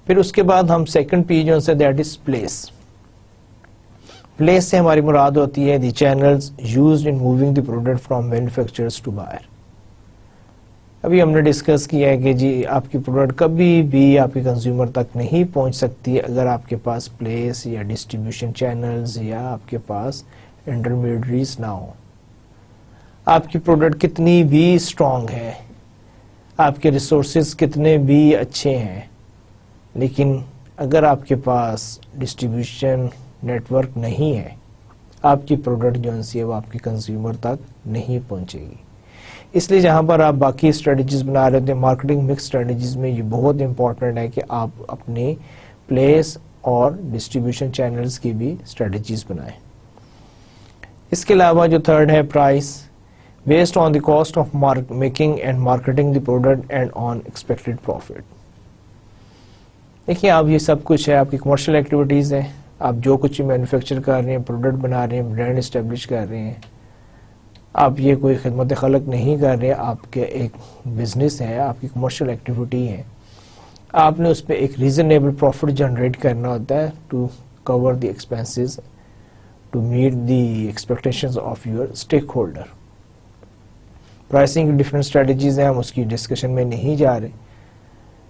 پھر اس کے بعد ہم سیکنڈ پی جو سے دیٹ از پلیس. پلیس سے ہماری مراد ہوتی ہے the channels used in moving the product from manufacturers to buyer. ابھی ہم نے ڈسکس کیا ہے کہ جی آپ کی پروڈکٹ کبھی بھی آپ کے کنزیومر تک نہیں پہنچ سکتی اگر آپ کے پاس پلیس یا ڈسٹریبیوشن چینلز یا آپ کے پاس انٹرمیڈیٹریز نہ ہوں. آپ کی پروڈکٹ کتنی بھی اسٹرانگ ہے, آپ کے ریسورسز کتنے بھی اچھے ہیں, لیکن اگر آپ کے پاس ڈسٹریبیوشن نیٹ ورک نہیں ہے, آپ کی پروڈکٹ جو ہے وہ آپ کے کنزیومر تک نہیں پہنچے گی. اس لیے جہاں پر آپ باقی اسٹریٹجیز بنا رہے تھے, مارکیٹنگ مکس اسٹریٹجیز میں یہ بہت امپورٹنٹ ہے کہ آپ اپنے پلیس اور ڈسٹریبیوشن چینلز کی بھی اسٹریٹجیز بنائیں. اس کے علاوہ جو تھرڈ ہے price, based on the cost of making and marketing the product and on expected profit. دیکھیے آپ یہ سب کچھ ہے, آپ کی کمرشل ایکٹیویٹیز ہیں, آپ جو کچھ مینوفیکچر کر رہے ہیں, پروڈکٹ بنا رہے ہیں, برانڈ اسٹیبلش کر رہے ہیں, آپ یہ کوئی خدمت خلق نہیں کر رہے, آپ کے ایک بزنس ہے, آپ کی کمرشل ایکٹیویٹی ہے, آپ نے اس پہ ایک ریزنیبل پروفٹ جنریٹ کرنا ہوتا ہے to cover the expenses to meet the expectations of your stakeholder. Pricing کی ڈفرینٹ اسٹریٹجیز ہیں, ہم اس کی ڈسکشن میں نہیں جا رہے,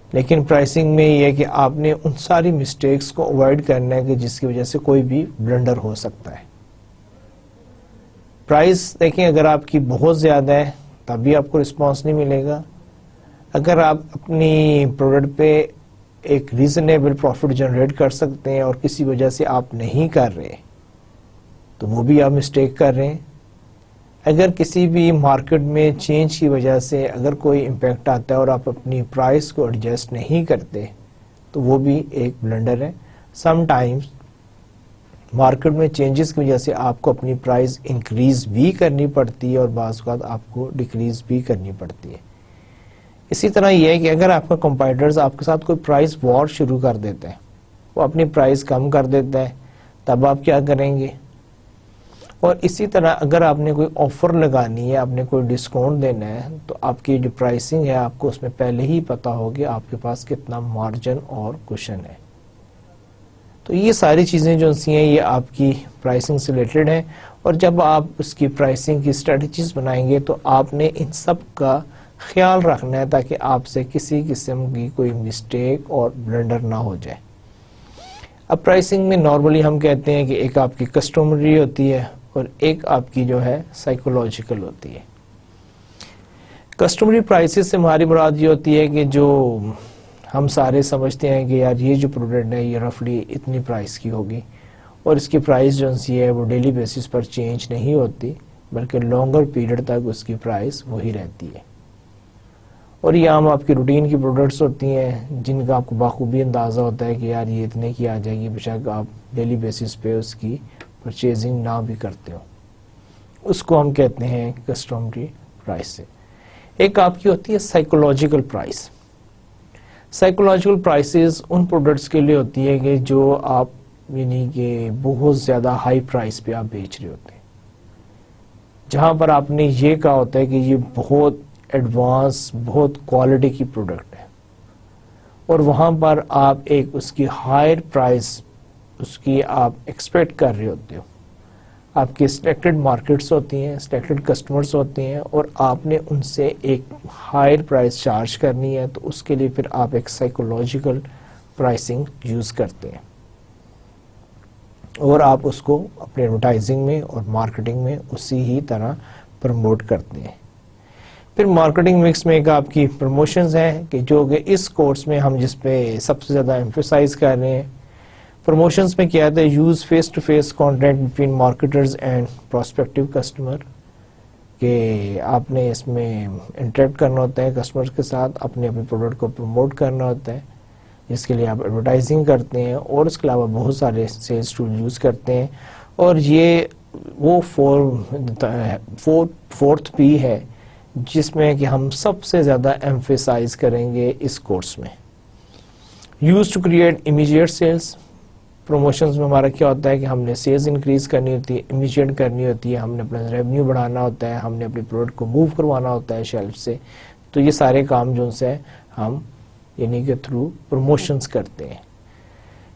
لیکن پرائسنگ میں یہ ہے کہ آپ نے ان ساری مسٹیکس کو اوائڈ کرنا ہے کہ جس کی وجہ سے کوئی بھی بلنڈر ہو سکتا ہے. پرائس دیکھیں اگر آپ کی بہت زیادہ ہے تب بھی آپ کو رسپانس نہیں ملے گا. اگر آپ اپنی پروڈکٹ پہ ایک ریزنیبل پروفٹ جنریٹ کر سکتے ہیں اور کسی وجہ سے آپ نہیں کر رہے تو وہ بھی آپ مسٹیک کر رہے ہیں. اگر کسی بھی مارکیٹ میں چینج کی وجہ سے اگر کوئی امپیکٹ آتا ہے اور آپ اپنی پرائس کو ایڈجسٹ نہیں کرتے تو وہ بھی ایک بلنڈر ہے. سم ٹائمز مارکیٹ میں چینجز کی وجہ سے آپ کو اپنی پرائز انکریز بھی کرنی پڑتی ہے اور بعض اوقات آپ کو ڈیکریز بھی کرنی پڑتی ہے. اسی طرح یہ ہے کہ اگر آپ کا کمپیٹیٹرز آپ کے ساتھ کوئی پرائز وار شروع کر دیتے ہیں, وہ اپنی پرائز کم کر دیتا ہے, تب آپ کیا کریں گے؟ اور اسی طرح اگر آپ نے کوئی آفر لگانی ہے, آپ نے کوئی ڈسکاؤنٹ دینا ہے, تو آپ کی جو پرائسنگ ہے آپ کو اس میں پہلے ہی پتا ہوگی آپ کے پاس کتنا مارجن اور کوشن ہے. تو یہ ساری چیزیں جو ہیں یہ آپ کی پرائسنگ سے ریلیٹڈ ہیں, اور جب آپ اس کی پرائسنگ کی اسٹریٹجیز بنائیں گے تو آپ نے ان سب کا خیال رکھنا ہے تاکہ آپ سے کسی قسم کی کوئی مسٹیک اور بلنڈر نہ ہو جائے. اب پرائسنگ میں نارملی ہم کہتے ہیں کہ ایک آپ کی کسٹمری ہوتی ہے اور ایک آپ کی جو ہے سائیکولوجیکل ہوتی ہے. کسٹمری پرائسز سے ہماری مراد یہ ہوتی ہے کہ جو ہم سارے سمجھتے ہیں کہ یار یہ جو پروڈکٹ ہے یہ رفلی اتنی پرائس کی ہوگی, اور اس کی پرائس جو ہے وہ ڈیلی بیسس پر چینج نہیں ہوتی بلکہ لانگر پیریڈ تک اس کی پرائس وہی رہتی ہے. اور یہ عام آپ کی روٹین کی پروڈکٹس ہوتی ہیں جن کا آپ کو بخوبی اندازہ ہوتا ہے کہ یار یہ اتنے کی آ جائے گی, بے شک آپ ڈیلی بیسس پہ اس کی پرچیزنگ نہ بھی کرتے ہو, اس کو ہم کہتے ہیں کسٹمری پرائس سے. ایک آپ کی ہوتی ہے سائیکولوجیکل پرائس. سائیکولوجیکل پرائسز ان پروڈکٹس کے لیے ہوتی ہے کہ جو آپ یعنی کہ بہت زیادہ ہائی پرائس پہ آپ بیچ رہے ہوتے ہیں, جہاں پر آپ نے یہ کہا ہوتا ہے کہ یہ بہت ایڈوانس بہت کوالٹی کی پروڈکٹ ہے, اور وہاں پر آپ ایک اس کی ہائر پرائس اس کی آپ ایکسپیکٹ کر رہے ہوتے ہو. آپ کی سلیکٹڈ مارکیٹس ہوتی ہیں, سلیکٹڈ کسٹمرز ہوتے ہیں, اور آپ نے ان سے ایک ہائر پرائس چارج کرنی ہے, تو اس کے لیے پھر آپ ایک سائیکولوجیکل پرائسنگ یوز کرتے ہیں, اور آپ اس کو اپنے ایڈورٹائزنگ میں اور مارکیٹنگ میں اسی ہی طرح پروموٹ کرتے ہیں. پھر مارکیٹنگ مکس میں ایک آپ کی پروموشنز ہیں کہ جو کہ اس کورس میں ہم جس پہ سب سے زیادہ ایمفیسائز کر رہے ہیں. پروموشنز میں کیا ہے, use face to face contact between marketers and prospective customer, کہ آپ نے اس میں انٹریکٹ کرنا ہوتا ہے کسٹمر کے ساتھ, اپنے پروڈکٹ کو پروموٹ کرنا ہوتا ہے, جس کے لیے آپ ایڈورٹائزنگ کرتے ہیں, اور اس کے علاوہ بہت سارے سیلز ٹول یوز کرتے ہیں. اور یہ وہ فورتھ پی ہے جس میں کہ ہم سب سے زیادہ ایمفیسائز کریں گے اس کورس میں. Use to create immediate sales. Promotions میں ہمارا کیا ہوتا ہے کہ ہم نے سیلز انکریز کرنی ہوتی ہے, امیجیٹ کرنی ہوتی ہے, ہم نے اپنا ریونیو بڑھانا ہوتا ہے, ہم نے اپنی پروڈکٹ کو موو کروانا ہوتا ہے شیلف سے. تو یہ سارے کام جو سے ہم یعنی کہ تھرو پروموشنز کرتے ہیں.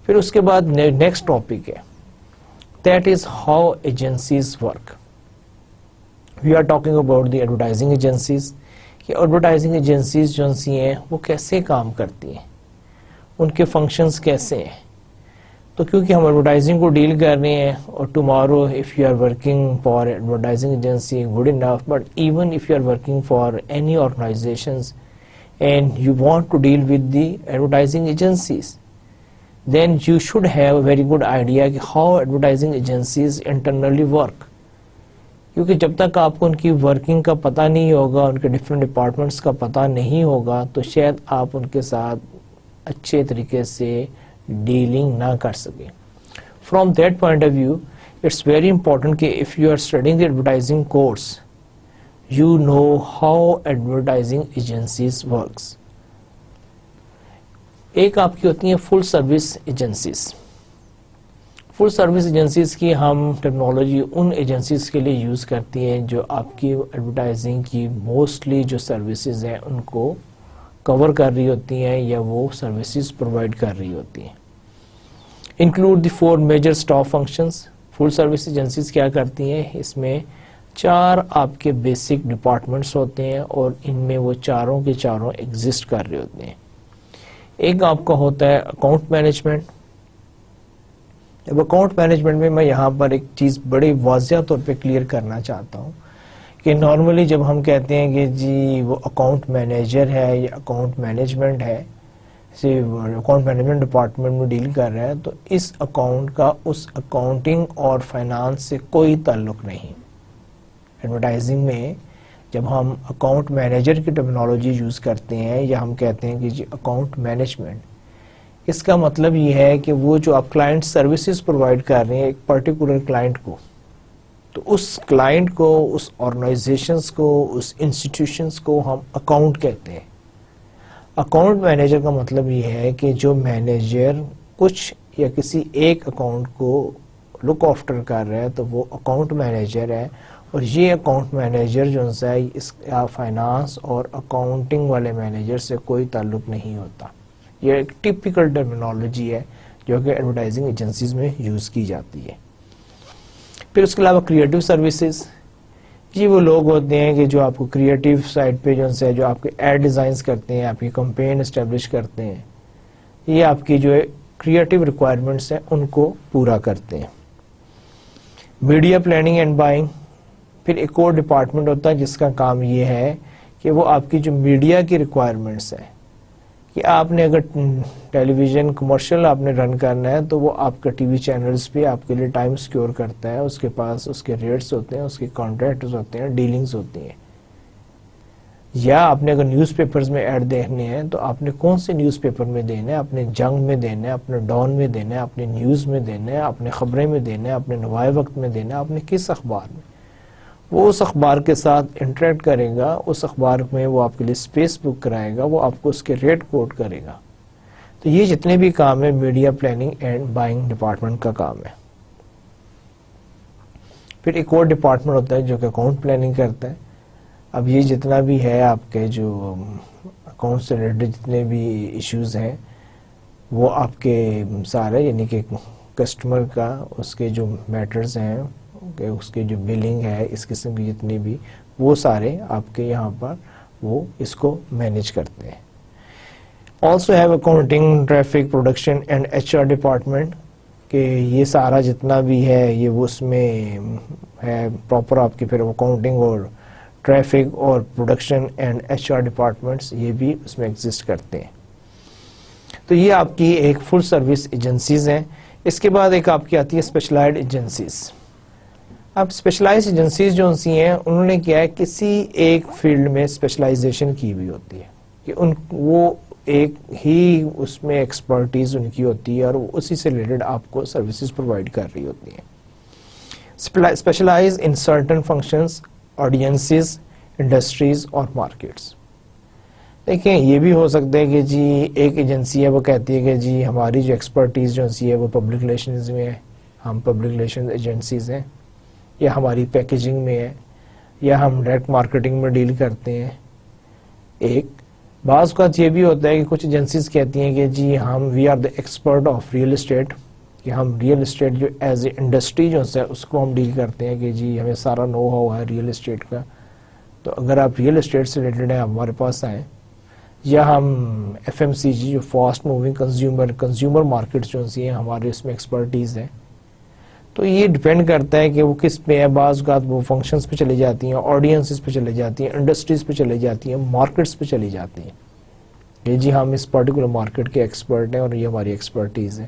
پھر اس کے بعد نیکسٹ ٹاپک ہے That is how agencies work. We are talking about the advertising agencies. کہ ایڈورٹائزنگ ایجنسیز جو سی ہیں وہ کیسے کام کرتی ہیں, ان کے فنکشنز کیسے ہیں. تو کیونکہ ہم ایڈورٹائزنگ کو ڈیل کر رہے ہیں, اور tomorrow if you are working for advertising agency good enough, but even if you are working for any organizations and you want to deal with the advertising agencies, then you should have a very good idea کہ how advertising agencies internally work. کیونکہ جب تک آپ کو ان کی ورکنگ کا پتہ نہیں ہوگا, ان کے ڈفرینٹ ڈپارٹمنٹس کا پتہ نہیں ہوگا, تو شاید آپ ان کے ساتھ اچھے طریقے سے ڈیلنگ نہ کر سکیں. From that point of view it's very important کہ if you are studying advertising course you know how advertising agencies works. ایک آپ کی ہوتی ہیں full service agencies. Full service agencies کی ہم ٹیکنالوجی ان ایجنسیز کے لیے یوز کرتی ہیں جو آپ کی ایڈورٹائزنگ کی موسٹلی جو سروسز ہیں ان کو کور کر رہی ہوتی ہیں یا وہ سروسز پرووائڈ کر رہی ہوتی ہیں. Include the 4 major staff functions. Full service agencies کیا کرتی ہیں, اس میں 4 آپ کے بیسک ڈپارٹمنٹس ہوتے ہیں اور ان میں وہ چاروں کے چاروں ایگزسٹ کر رہے ہوتے ہیں. ایک آپ کا ہوتا ہے اکاؤنٹ مینجمنٹ. اب اکاؤنٹ مینجمنٹ میں میں یہاں پر ایک چیز بڑی واضح طور پہ کلیئر کرنا چاہتا ہوں کہ نارملی جب ہم کہتے ہیں کہ جی وہ اکاؤنٹ مینیجر ہے یا اکاؤنٹ مینجمنٹ ہے, اکاؤنٹ مینجمنٹ ڈپارٹمنٹ میں ڈیل کر رہا ہے, تو اس اکاؤنٹ کا اس اکاؤنٹنگ اور فائنانس سے کوئی تعلق نہیں. ایڈورٹائزنگ میں جب ہم اکاؤنٹ مینیجر کی ٹرمینالوجی یوز کرتے ہیں یا ہم کہتے ہیں کہ جی اکاؤنٹ مینجمنٹ, اس کا مطلب یہ ہے کہ وہ جو آپ کلائنٹ سروسز پرووائڈ کر رہے ہیں ایک پرٹیکولر کلائنٹ کو, تو اس کلائنٹ کو, اس آرگنائزیشنز کو, اس انسٹیٹیوشنز کو ہم اکاؤنٹ کہتے ہیں. اکاؤنٹ مینیجر کا مطلب یہ ہے کہ جو مینیجر کچھ یا کسی ایک اکاؤنٹ کو لک آفٹر کر رہا ہے تو وہ اکاؤنٹ مینیجر ہے. اور یہ اکاؤنٹ مینیجر جو ہے اس فائنانس اور اکاؤنٹنگ والے مینیجر سے کوئی تعلق نہیں ہوتا. یہ ایک ٹپیکل ٹرمینالوجی ہے جو کہ ایڈورٹائزنگ ایجنسیز میں یوز کی جاتی ہے. پھر اس کے علاوہ کریٹو سروسز, یہ وہ لوگ ہوتے ہیں کہ جو آپ کو کریٹو سائٹ پہ جو آپ کے ایڈ ڈیزائنس کرتے ہیں, آپ کی کمپین اسٹیبلش کرتے ہیں, یہ آپ کی جو کریٹو ریکوائرمنٹس ہیں ان کو پورا کرتے ہیں. میڈیا پلاننگ اینڈ بائنگ, پھر ایک اور ڈپارٹمنٹ ہوتا ہے جس کا کام یہ ہے کہ وہ آپ کی جو میڈیا کی ریکوائرمنٹس ہیں, کہ آپ نے اگر ٹیلی ویژن کمرشل آپ نے رن کرنا ہے تو وہ آپ کا ٹی وی چینلز پہ آپ کے لیے ٹائم سیکیور کرتا ہے, اس کے پاس اس کے ریٹس ہوتے ہیں, اس کے کانٹریکٹس ہوتے ہیں, ڈیلنگز ہوتی ہیں. یا آپ نے اگر نیوز پیپرز میں ایڈ دیکھنے ہیں تو آپ نے کون سے نیوز پیپر میں دینا ہے, اپنے جنگ میں دینا ہے, اپنے ڈان میں دینا ہے, اپنے نیوز میں دینا ہے, اپنے خبریں میں دینا ہے, اپنے نوائے وقت میں دینا ہے, اپنے کس اخبار میں. وہ اس اخبار کے ساتھ انٹریکٹ کرے گا, اس اخبار میں وہ آپ کے لیے اسپیس بک کرائے گا, وہ آپ کو اس کے ریٹ کوٹ کرے گا. تو یہ جتنے بھی کام ہے media planning and buying department کا کام ہے. پھر ایک اور ڈپارٹمنٹ ہوتا ہے جو کہ اکاؤنٹ پلاننگ کرتا ہے. اب یہ جتنا بھی ہے آپ کے جو اکاؤنٹ سے ریلیٹڈ جتنے بھی ایشوز ہیں وہ آپ کے سارے, یعنی کہ کسٹمر کا اس کے جو میٹرز ہیں, کہ اس کی جو بلنگ ہے, اس قسم کی جتنی بھی, وہ سارے آپ کے یہاں پر وہ اس کو مینیج کرتے ہیں. Also have accounting, traffic, production and H R department, کہ یہ سارا جتنا بھی ہے یہ وہ اس میں ہے پراپر آپ کی. پھر اکاؤنٹنگ اور ٹریفک اور production and H R departments یہ بھی اس میں ایگزسٹ کرتے ہیں. تو یہ آپ کی ایک فل سروس ایجنسیز ہیں. اس کے بعد ایک آپ کی آتی ہے اسپیشلائزڈ ایجنسیز. اب اسپیشلائز ایجنسیز جو سی ہیں انہوں نے کیا ہے, کسی ایک فیلڈ میں اسپیشلائزیشن کی ہوئی ہوتی ہے کہ وہ ایک ہی اس میں ایکسپرٹیز ان کی ہوتی ہے اور وہ اسی سے ریلیٹڈ آپ کو سروسز پرووائڈ کر رہی ہوتی ہیں. Specialise in certain functions, audiences, industries اور مارکیٹس. دیکھیں یہ بھی ہو سکتا ہے کہ جی ایک ایجنسی ہے وہ کہتی ہے کہ جی ہماری جو ایکسپرٹیز جو سی ہے وہ پبلک ریلیشنز میں ہے, ہم پبلک ریلیشنز ایجنسیز ہیں, یا ہماری پیکیجنگ میں ہے, یا ہم ڈائریکٹ مارکیٹنگ میں ڈیل کرتے ہیں. ایک بعض اوقات یہ بھی ہوتا ہے کہ کچھ ایجنسیز کہتی ہیں کہ جی ہم we are the expert of real estate کہ ہم ریئل اسٹیٹ جو ایز اے انڈسٹری جو ہے اس کو ہم ڈیل کرتے ہیں کہ جی ہمیں سارا نو ہاؤ ہے ریئل اسٹیٹ کا. تو اگر آپ ریئل اسٹیٹ سے ریلیٹڈ ہیں ہمارے پاس آئیں, یا ہم ایف ایم سی جی جو فاسٹ موونگ کنزیومر مارکیٹس جو ہیں ہمارے اس میں ایکسپرٹیز ہے. تو یہ ڈپینڈ کرتا ہے کہ وہ کس پہ ہے. بعض اوقات وہ فنکشنز پہ چلی جاتی ہیں, آڈینسز پہ چلی جاتی ہیں, انڈسٹریز پہ چلی جاتی ہیں, مارکیٹس پہ چلی جاتی ہیں کہ جی ہم اس پرٹیکولر مارکیٹ کے ایکسپرٹ ہیں اور یہ ہماری ایکسپرٹیز ہے.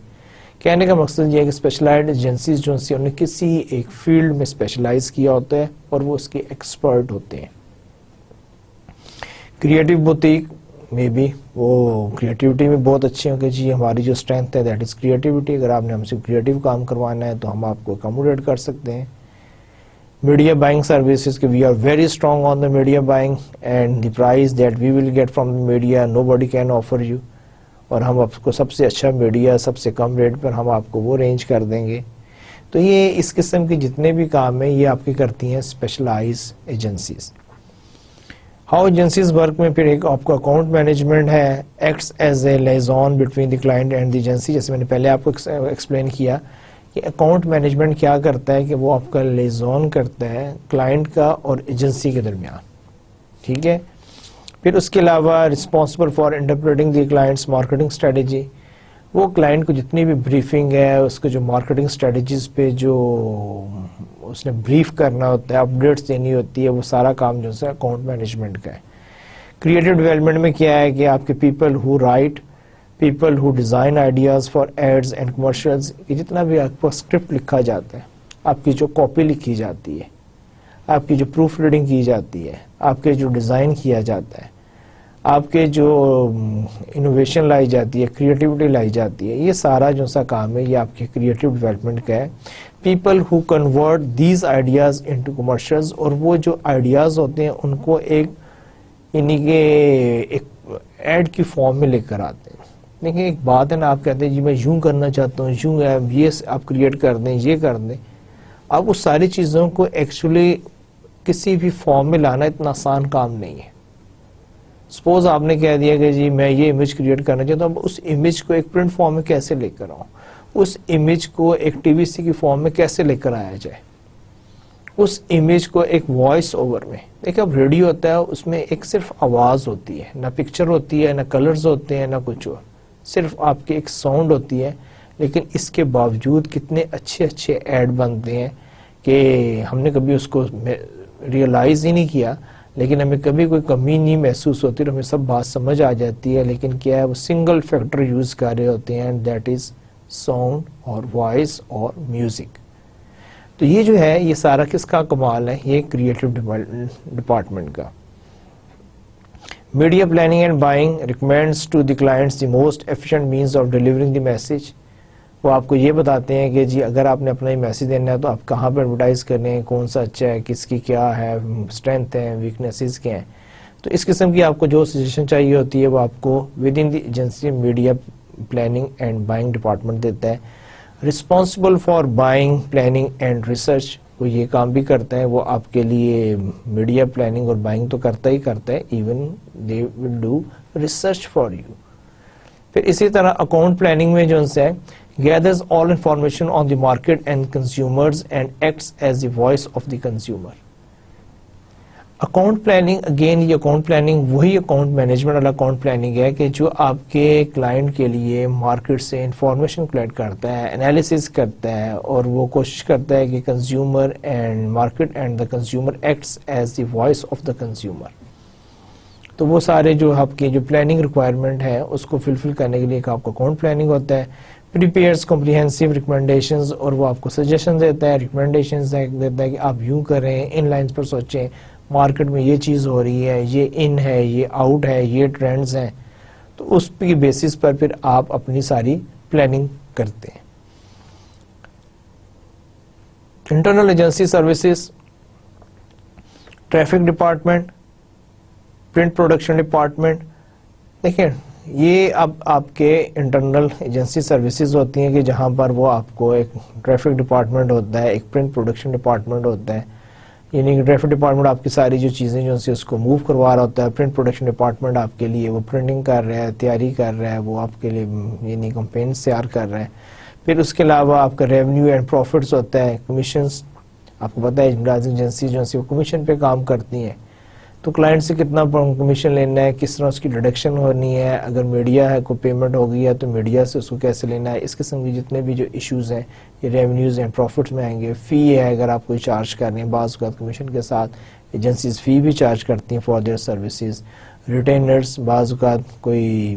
کہنے کا مقصد یہ ہے کہ اسپیشلائزڈ ایجنسیز جو ہیں انہوں نے کسی ایک فیلڈ میں اسپیشلائز کیا ہوتا ہے اور وہ اس کے ایکسپرٹ ہوتے ہیں. کریٹو بوتیک میں بھی وہ کریٹیوٹی میں بہت اچھے ہوں کہ جی ہماری جو اسٹرینتھ ہے دیٹ از کریٹیوٹی. اگر آپ نے ہم سے کریٹیو کام کروانا ہے تو ہم آپ کو اکاموڈیٹ کر سکتے ہیں. میڈیا بائنگ سروسز کہ we are very strong on the media buying and the price that we will get from the media nobody can offer you. اور ہم آپ کو سب سے اچھا میڈیا سب سے کم ریٹ پر ہم آپ کو وہ رینج کر دیں گے. تو یہ اس قسم کے جتنے بھی کام ہیں یہ آپ کی کرتی ہیں specialise agencies. How agencies work میں پھر ایک آپ کا اکاؤنٹ مینجمنٹ ہے, acts as a liaison between the client and the agency. جیسے میں نے پہلے آپ کو ایکسپلین کیا کہ اکاؤنٹ مینجمنٹ کیا کرتا ہے کہ وہ آپ کا لیزون کرتا ہے کلائنٹ کا اور ایجنسی کے درمیان. ٹھیک ہے. پھر اس کے علاوہ responsible for interpreting the clients marketing strategy. وہ کلائنٹ کو جتنی بھی بریفنگ ہے اس کو جو مارکیٹنگ اسٹریٹجیز پہ جو اس نے بریف کرنا ہوتا ہے, اپڈیٹس دینی ہوتی ہے, وہ سارا کام جو ہے اکاؤنٹ مینجمنٹ کا ہے. کریٹو ڈیولپمنٹ میں کیا ہے کہ آپ کے people who write, people who design ideas for ads and commercials. یہ جتنا بھی آپ کو اسکرپٹ لکھا جاتا ہے, آپ کی جو کاپی لکھی جاتی ہے, آپ کی جو پروف ریڈنگ کی جاتی ہے, آپ کے جو ڈیزائن کیا جاتا ہے, آپ کے جو انوویشن لائی جاتی ہے, کریٹیوٹی لائی جاتی ہے, یہ سارا جو سا کام ہے یہ آپ کے کریٹو ڈیولپمنٹ کا ہے. People who convert these ideas into commercials. اور وہ جو آئیڈیاز ہوتے ہیں ان کو ایک یعنی کہ ایک ایڈ کی فارم میں لے کر آتے ہیں. دیکھیں ایک بات ہے نا, آپ کہتے ہیں جی میں یوں کرنا چاہتا ہوں, یوں یہ آپ کریٹ کر دیں, یہ کر دیں. اب اس ساری چیزوں کو ایکچولی کسی بھی فارم میں لانا اتنا آسان کام نہیں ہے. سپوز آپ نے کہہ دیا کہ جی میں یہ امیج کریٹ کرنا چاہتا ہوں, اب اس امیج کو ایک پرنٹ فارم میں کیسے لے کر آؤں, اس امیج کو ایک ٹی وی سی کی فارم میں کیسے لے کر آیا جائے, اس امیج کو ایک وائس اوور میں. دیکھیں اب ریڈیو ہوتا ہے اس میں ایک صرف آواز ہوتی ہے, نہ پکچر ہوتی ہے, نہ کلرز ہوتے ہیں, نہ کچھ اور, صرف آپ کی ایک ساؤنڈ ہوتی ہے. لیکن اس کے باوجود کتنے اچھے اچھے ایڈ بنتے ہیں کہ ہم نے کبھی اس کو ریئلائز ہی نہیں کیا, لیکن ہمیں کبھی کوئی کمی نہیں محسوس ہوتی اور ہمیں سب بات سمجھ آ جاتی ہے. لیکن کیا ہے وہ سنگل فیکٹر یوز کر رہے ہوتے ہیں, دیٹ از ساؤنڈ اور وائس اور میوزک. تو یہ جو ہے یہ سارا کس کا کمال ہے, یہ کریٹو ڈپارٹمنٹ کا. Media planning and buying recommends to the clients the most efficient means of delivering the message. وہ آپ کو یہ بتاتے ہیں کہ جی اگر آپ نے اپنا یہ میسج دینا ہے تو آپ کہاں پہ ایڈورٹائز کریں, کون سا اچھا ہے, کس کی کیا ہے اسٹرینتھ ہے, ویکنیسز کیا ہیں. تو اس قسم کی آپ کو جو سجیشن چاہیے ہوتی ہے وہ آپ کو with in the agency media planning and buying department دیتا ہے. Responsible for buying planning and research, وہ یہ کام بھی کرتا ہے, وہ آپ کے لیے میڈیا پلاننگ اور بائنگ تو کرتا ہی کرتا ہے, even they will do research for you. پھر اسی طرح اکاؤنٹ پلاننگ میں جو ان سے gathers all information on the market and consumers and acts as the voice of the consumer. Account planning again یہ اکاؤنٹ پلاننگ وہی اکاؤنٹ مینجمنٹ والا اکاؤنٹ پلاننگ ہے کہ جو آپ کے کلائنٹ کے لیے مارکیٹ سے انفارمیشن کلیکٹ کرتا ہے, انالیسس کرتا ہے, اور وہ کوشش کرتا ہے کہ consumer and market and the consumer acts as the voice of the consumer. تو وہ سارے جو آپ کی جو پلاننگ ریکوائرمنٹ ہے اس کو فلفل کرنے کے لیے ایک آپ کا اکاؤنٹ پلاننگ ہوتا ہے. پریپیئرز کمپریہنسو ریکمنڈیشنز, اور وہ آپ کو سجیشن دیتا ہے, ریکمنڈیشنز دیتا ہے کہ آپ یوں کریں, ان لائنز پر سوچیں, مارکیٹ میں یہ چیز ہو رہی ہے, یہ ان ہے, یہ آؤٹ ہے, یہ ٹرینڈز ہیں. تو اس کی بیسس پر پھر آپ اپنی ساری پلاننگ کرتے ہیں. Internal agency services, traffic department, print production department. دیکھیں یہ اب آپ کے انٹرنل ایجنسی سروسز ہوتی ہیں کہ جہاں پر وہ آپ کو ایک ٹریفک ڈپارٹمنٹ ہوتا ہے, ایک پرنٹ پروڈکشن ڈپارٹمنٹ ہوتا ہے. یعنی کہ ٹریفک ڈپارٹمنٹ آپ کی ساری جو چیزیں جو اس کو موو کروا رہا ہوتا ہے, پرنٹ پروڈکشن ڈپارٹمنٹ آپ کے لیے وہ پرنٹنگ کر رہا ہے, تیاری کر رہا ہے, وہ آپ کے لیے یعنی کمپینز تیار کر رہا ہے. پھر اس کے علاوہ آپ کا ریونیو اینڈ پروفٹس ہوتا ہے، کمیشنز. آپ کو پتہ ہے ایڈورٹائزنگ ایجنسی جو ہے وہ کمیشن پہ کام کرتی ہیں، تو کلائنٹ سے کتنا کمیشن لینا ہے، کس طرح اس کی ڈیڈکشن ہونی ہے، اگر میڈیا ہے کوئی پیمنٹ ہو گئی ہے تو میڈیا سے اس کو کیسے لینا ہے. اس قسم کی جتنے بھی جو ایشوز ہیں یہ ریونیوز اینڈ پروفٹس میں آئیں گے. فی ہے اگر آپ کوئی چارج کر رہے ہیں، بعض اوقات کمیشن کے ساتھ ایجنسیز فی بھی چارج کرتی ہیں فار دیئر سروسز. ریٹینرز، بعض اوقات کوئی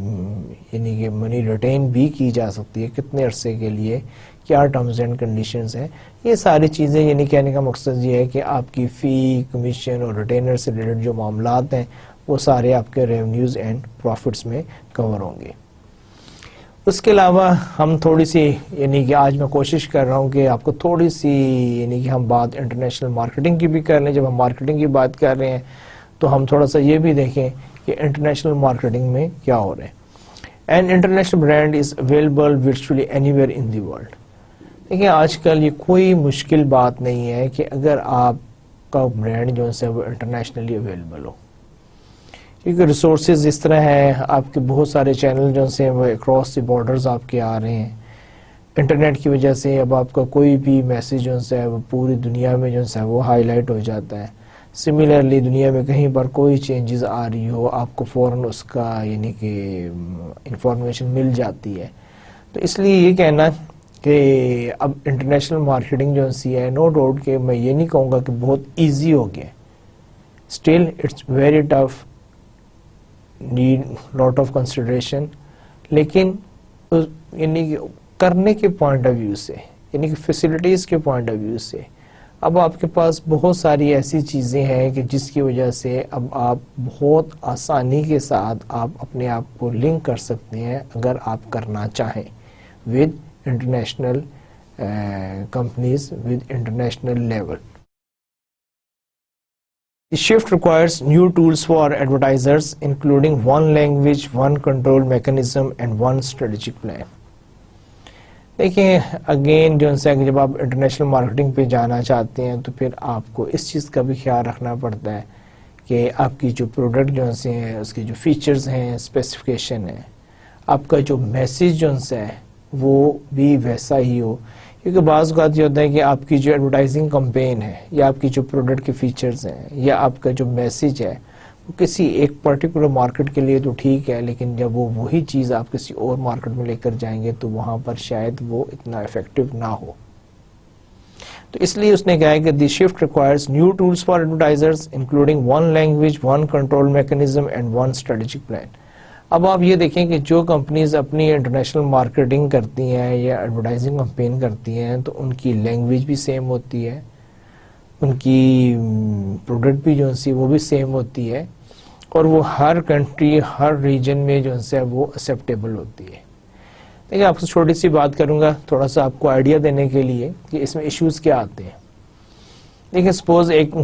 یعنی کہ منی ریٹین بھی کی جا سکتی ہے، کتنے عرصے کے لیے، کیا ٹرمز اینڈ کنڈیشنز ہیں. یہ ساری چیزیں یعنی کہنے کا مقصد یہ ہے کہ آپ کی فی، کمیشن اور ریٹینر سے ریلیٹڈ جو معاملات ہیں وہ سارے آپ کے ریونیوز اینڈ پروفٹس میں کور ہوں گے. اس کے علاوہ ہم تھوڑی سی یعنی کہ آج میں کوشش کر رہا ہوں کہ آپ کو تھوڑی سی یعنی کہ ہم بات انٹرنیشنل مارکیٹنگ کی بھی کر لیں. جب ہم مارکیٹنگ کی بات کر رہے ہیں تو ہم تھوڑا سا یہ بھی دیکھیں کہ انٹرنیشنل مارکیٹنگ میں کیا ہو رہا ہے. And international brand is available virtually any where in the world. دیکھیں آج کل یہ کوئی مشکل بات نہیں ہے کہ اگر آپ کا برانڈ جو ہے وہ انٹرنیشنلی اویلیبل ہو، کیونکہ ریسورسز اس طرح ہے، آپ کے بہت سارے چینل جو ہیں وہ اکراس دی بارڈرز آپ کے آ رہے ہیں. انٹرنیٹ کی وجہ سے اب آپ کا کوئی بھی میسیج جو ہے وہ پوری دنیا میں جو ہے وہ ہائی لائٹ ہو جاتا ہے. سملرلی دنیا میں کہیں پر کوئی چینجز آ رہی ہو، آپ کو فوراً اس کا یعنی کہ انفارمیشن مل جاتی ہے. تو اس لیے یہ کہنا کہ اب انٹرنیشنل مارکیٹنگ جو ہے نو ڈاؤٹ کہ میں یہ نہیں کہوں گا کہ بہت ایزی ہو گیا، still it's very tough, need lot of consideration. لیکن یعنی کہ کرنے کے پوائنٹ آف ویو سے، یعنی کہ فیسلٹیز کے پوائنٹ آف ویو سے اب آپ کے پاس بہت ساری ایسی چیزیں ہیں کہ جس کی وجہ سے اب آپ بہت آسانی کے ساتھ آپ اپنے آپ کو لنک کر سکتے ہیں اگر آپ کرنا چاہیں with international companies with international level. The shift requires new tools for advertisers, including one language, one control mechanism, and one strategic plan. دیکھیں اگین جو ہے کہ جب آپ انٹرنیشنل مارکیٹنگ پہ جانا چاہتے ہیں تو پھر آپ کو اس چیز کا بھی خیال رکھنا پڑتا ہے کہ آپ کی جو پروڈکٹ جو ہیں اس کے جو فیچرز ہیں، اسپیسیفکیشن ہے، آپ کا جو میسیج جو ہے وہ بھی ویسا ہی ہو. کیونکہ بعض اوقات یہ ہوتا ہے کہ آپ کی جو ایڈورٹائزنگ کمپین ہے یا آپ کی جو پروڈکٹ کے فیچرز ہیں یا آپ کا جو میسیج ہے وہ کسی ایک پرٹیکولر مارکیٹ کے لیے تو ٹھیک ہے، لیکن جب وہ وہی چیز آپ کسی اور مارکیٹ میں لے کر جائیں گے تو وہاں پر شاید وہ اتنا افیکٹو نہ ہو. تو اس لیے اس نے کہا ہے کہ the shift requires new tools for advertisers including one language, one control mechanism and one strategic plan. اب آپ یہ دیکھیں کہ جو کمپنیز اپنی انٹرنیشنل مارکیٹنگ کرتی ہیں یا ایڈورٹائزنگ کمپین کرتی ہیں تو ان کی لینگویج بھی سیم ہوتی ہے، ان کی پروڈکٹ بھی جو ہے وہ بھی سیم ہوتی ہے، اور وہ ہر کنٹری، ہر ریجن میں جو ہے وہ ایکسیپٹیبل ہوتی ہے. دیکھیں آپ سے چھوٹی سی بات کروں گا تھوڑا سا آپ کو آئیڈیا دینے کے لیے کہ اس میں ایشوز کیا آتے ہیں. دیکھیں سپوز ایک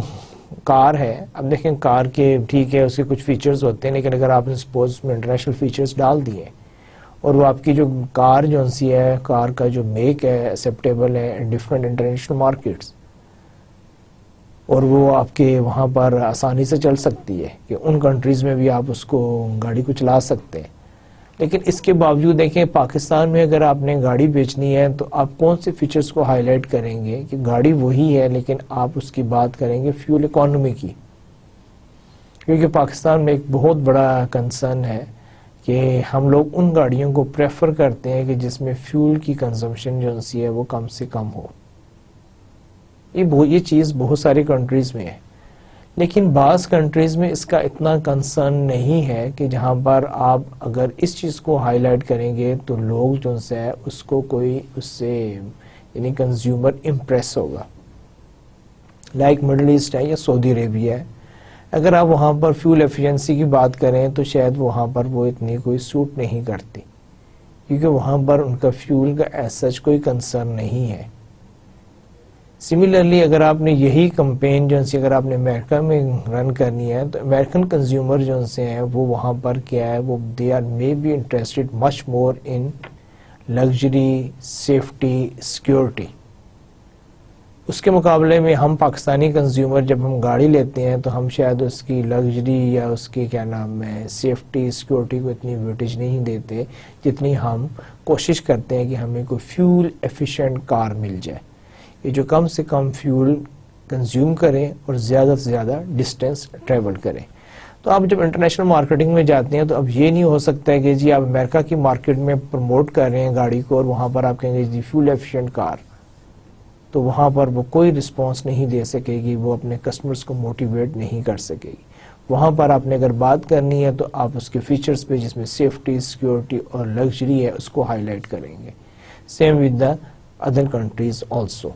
کار ہے، اب دیکھیں کار کے ٹھیک ہے اس کے کچھ فیچرز ہوتے ہیں، لیکن اگر آپ نے سپوز میں انٹرنیشنل فیچرز ڈال دیے اور وہ آپ کی جو کار جو ہے کار کا جو میک ہے ایکسیپٹیبل ہے ان ڈفرینٹ انٹرنیشنل مارکیٹس، اور وہ آپ کے وہاں پر آسانی سے چل سکتی ہے کہ ان کنٹریز میں بھی آپ اس کو گاڑی کو چلا سکتے ہیں، لیکن اس کے باوجود دیکھیں پاکستان میں اگر آپ نے گاڑی بیچنی ہے تو آپ کون سے فیچرز کو ہائی لائٹ کریں گے کہ گاڑی وہی ہے لیکن آپ اس کی بات کریں گے فیول اکانومی کی. کیونکہ پاکستان میں ایک بہت بڑا کنسرن ہے کہ ہم لوگ ان گاڑیوں کو پریفر کرتے ہیں کہ جس میں فیول کی کنزمپشن جو ہے وہ کم سے کم ہو. یہ چیز بہت ساری کنٹریز میں ہے، لیکن بعض کنٹریز میں اس کا اتنا کنسرن نہیں ہے کہ جہاں پر آپ اگر اس چیز کو ہائی لائٹ کریں گے تو لوگ جو ہے اس کو کوئی اس سے یعنی کنزیومر امپریس ہوگا. لائک مڈل ایسٹ ہے یا سعودی عربیہ ہے، اگر آپ وہاں پر فیول ایفیشنسی کی بات کریں تو شاید وہاں پر وہ اتنی کوئی سوٹ نہیں کرتی، کیونکہ وہاں پر ان کا فیول کا ایز سچ کوئی کنسرن نہیں ہے. سملرلی اگر آپ نے یہی کمپین جو ہے اگر آپ نے امریکہ میں رن کرنی ہے تو امریکن کنزیومر جو ہیں وہ وہاں پر کیا ہے، وہ they are may be interested much more in luxury, safety, security. اس کے مقابلے میں ہم پاکستانی کنزیومر جب ہم گاڑی لیتے ہیں تو ہم شاید اس کی لگژری یا اس کی کیا نام ہے سیفٹی سیکورٹی کو اتنی ویٹیج نہیں دیتے جتنی ہم کوشش کرتے ہیں کہ ہمیں کوئی فیول ایفیشینٹ کار مل جائے، یہ جو کم سے کم فیول کنزیوم کریں اور زیادہ سے زیادہ ڈسٹینس ٹریول کریں. تو آپ جب انٹرنیشنل مارکیٹنگ میں جاتے ہیں تو اب یہ نہیں ہو سکتا ہے کہ جی آپ امریکہ کی مارکیٹ میں پروموٹ کر رہے ہیں گاڑی کو اور وہاں پر آپ کہیں گے جی فیول ایفیشینٹ کار، تو وہاں پر وہ کوئی رسپانس نہیں دے سکے گی، وہ اپنے کسٹمرز کو موٹیویٹ نہیں کر سکے گی. وہاں پر آپ نے اگر بات کرنی ہے تو آپ اس کے فیچرز پہ جس میں سیفٹی سیکیورٹی اور لگژری ہے اس کو ہائی لائٹ کریں گے. Same with the other countries also.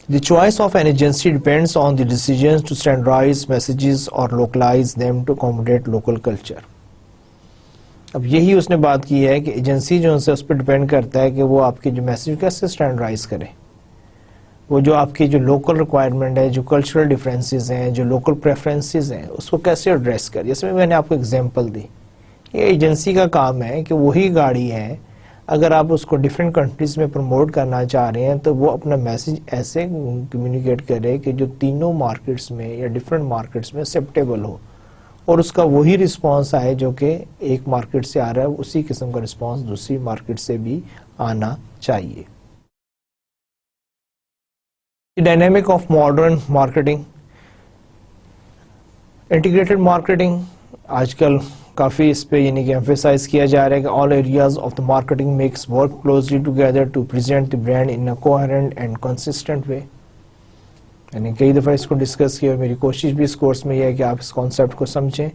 The choice of an agency depends on the decisions to standardize messages or localize them to accommodate local culture. اب یہی اس نے بات کی ہے کہ ایجنسی جو ہے اس پہ ڈیپینڈ کرتا ہے کہ وہ آپ کے جو میسیج کیسے اسٹینڈرڈائز کرے، وہ جو آپ کی جو لوکل ریکوائرمنٹ ہے، جو کلچرل ڈفرینسز ہیں، جو لوکل پریفرنسز ہیں، اس کو کیسے ایڈریس کرے. جیسے میں نے آپ کو ایگزامپل دی، یہ ایجنسی کا کام ہے کہ وہی گاڑی ہے اگر آپ اس کو ڈفرینٹ کنٹریز میں پروموٹ کرنا چاہ رہے ہیں تو وہ اپنا میسیج ایسے کمیونیکیٹ کرے کہ جو تینوں مارکیٹس میں یا ڈفرینٹ مارکیٹس میں ایکسیپٹیبل ہو، اور اس کا وہی رسپانس آئے جو کہ ایک مارکیٹ سے آ رہا ہے، اسی قسم کا رسپانس دوسری مارکیٹ سے بھی آنا چاہیے. Dynamic of modern marketing. Integrated marketing آج کل کافی اس پہ یعنی کہ ایمفیسائز کیا جا رہا ہے کہ all areas of the marketing mix work closely together to present the brand in a coherent and consistent way. یعنی کئی دفعہ اس کو ڈسکس کیا اور میری کوشش بھی اس کورس میں یہ ہے کہ آپ اس کانسیپٹ کو سمجھیں،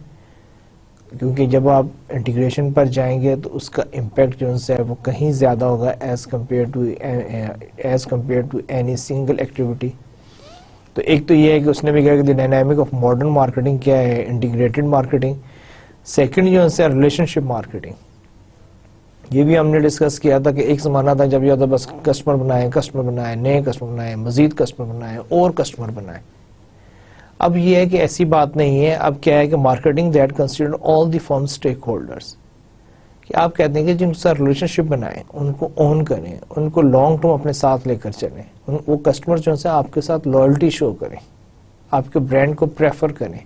کیونکہ جب آپ انٹیگریشن پر جائیں گے تو اس کا امپیکٹ جو ہے وہ کہیں زیادہ ہوگا as compare to any single activity. تو ایک تو یہ ہے کہ اس نے بھی کہا کہ ڈائنامک آف ماڈرن مارکیٹنگ کیا ہے، انٹیگریٹڈ مارکیٹنگ. سیکنڈ جو ہے ریلیشن شپ مارکیٹنگ، یہ بھی ہم نے ڈسکس کیا تھا کہ ایک زمانہ تھا جب یہ ہوتا بس کسٹمر بنائیں نئے کسٹمر بنائیں، مزید کسٹمر بنائیں اور کسٹمر بنائیں. اب یہ ہے کہ ایسی بات نہیں ہے. اب کیا ہے کہ marketing that consider all the firm stake holders, کہ آپ کہتے ہیں کہ جن کے ساتھ ریلیشن شپ بنائیں، ان کو اون کریں، ان کو لانگ ٹرم اپنے ساتھ لے کر چلیں، وہ کسٹمر جو ہے آپ کے ساتھ لائلٹی شو کریں، آپ کے برانڈ کو پریفر کریں.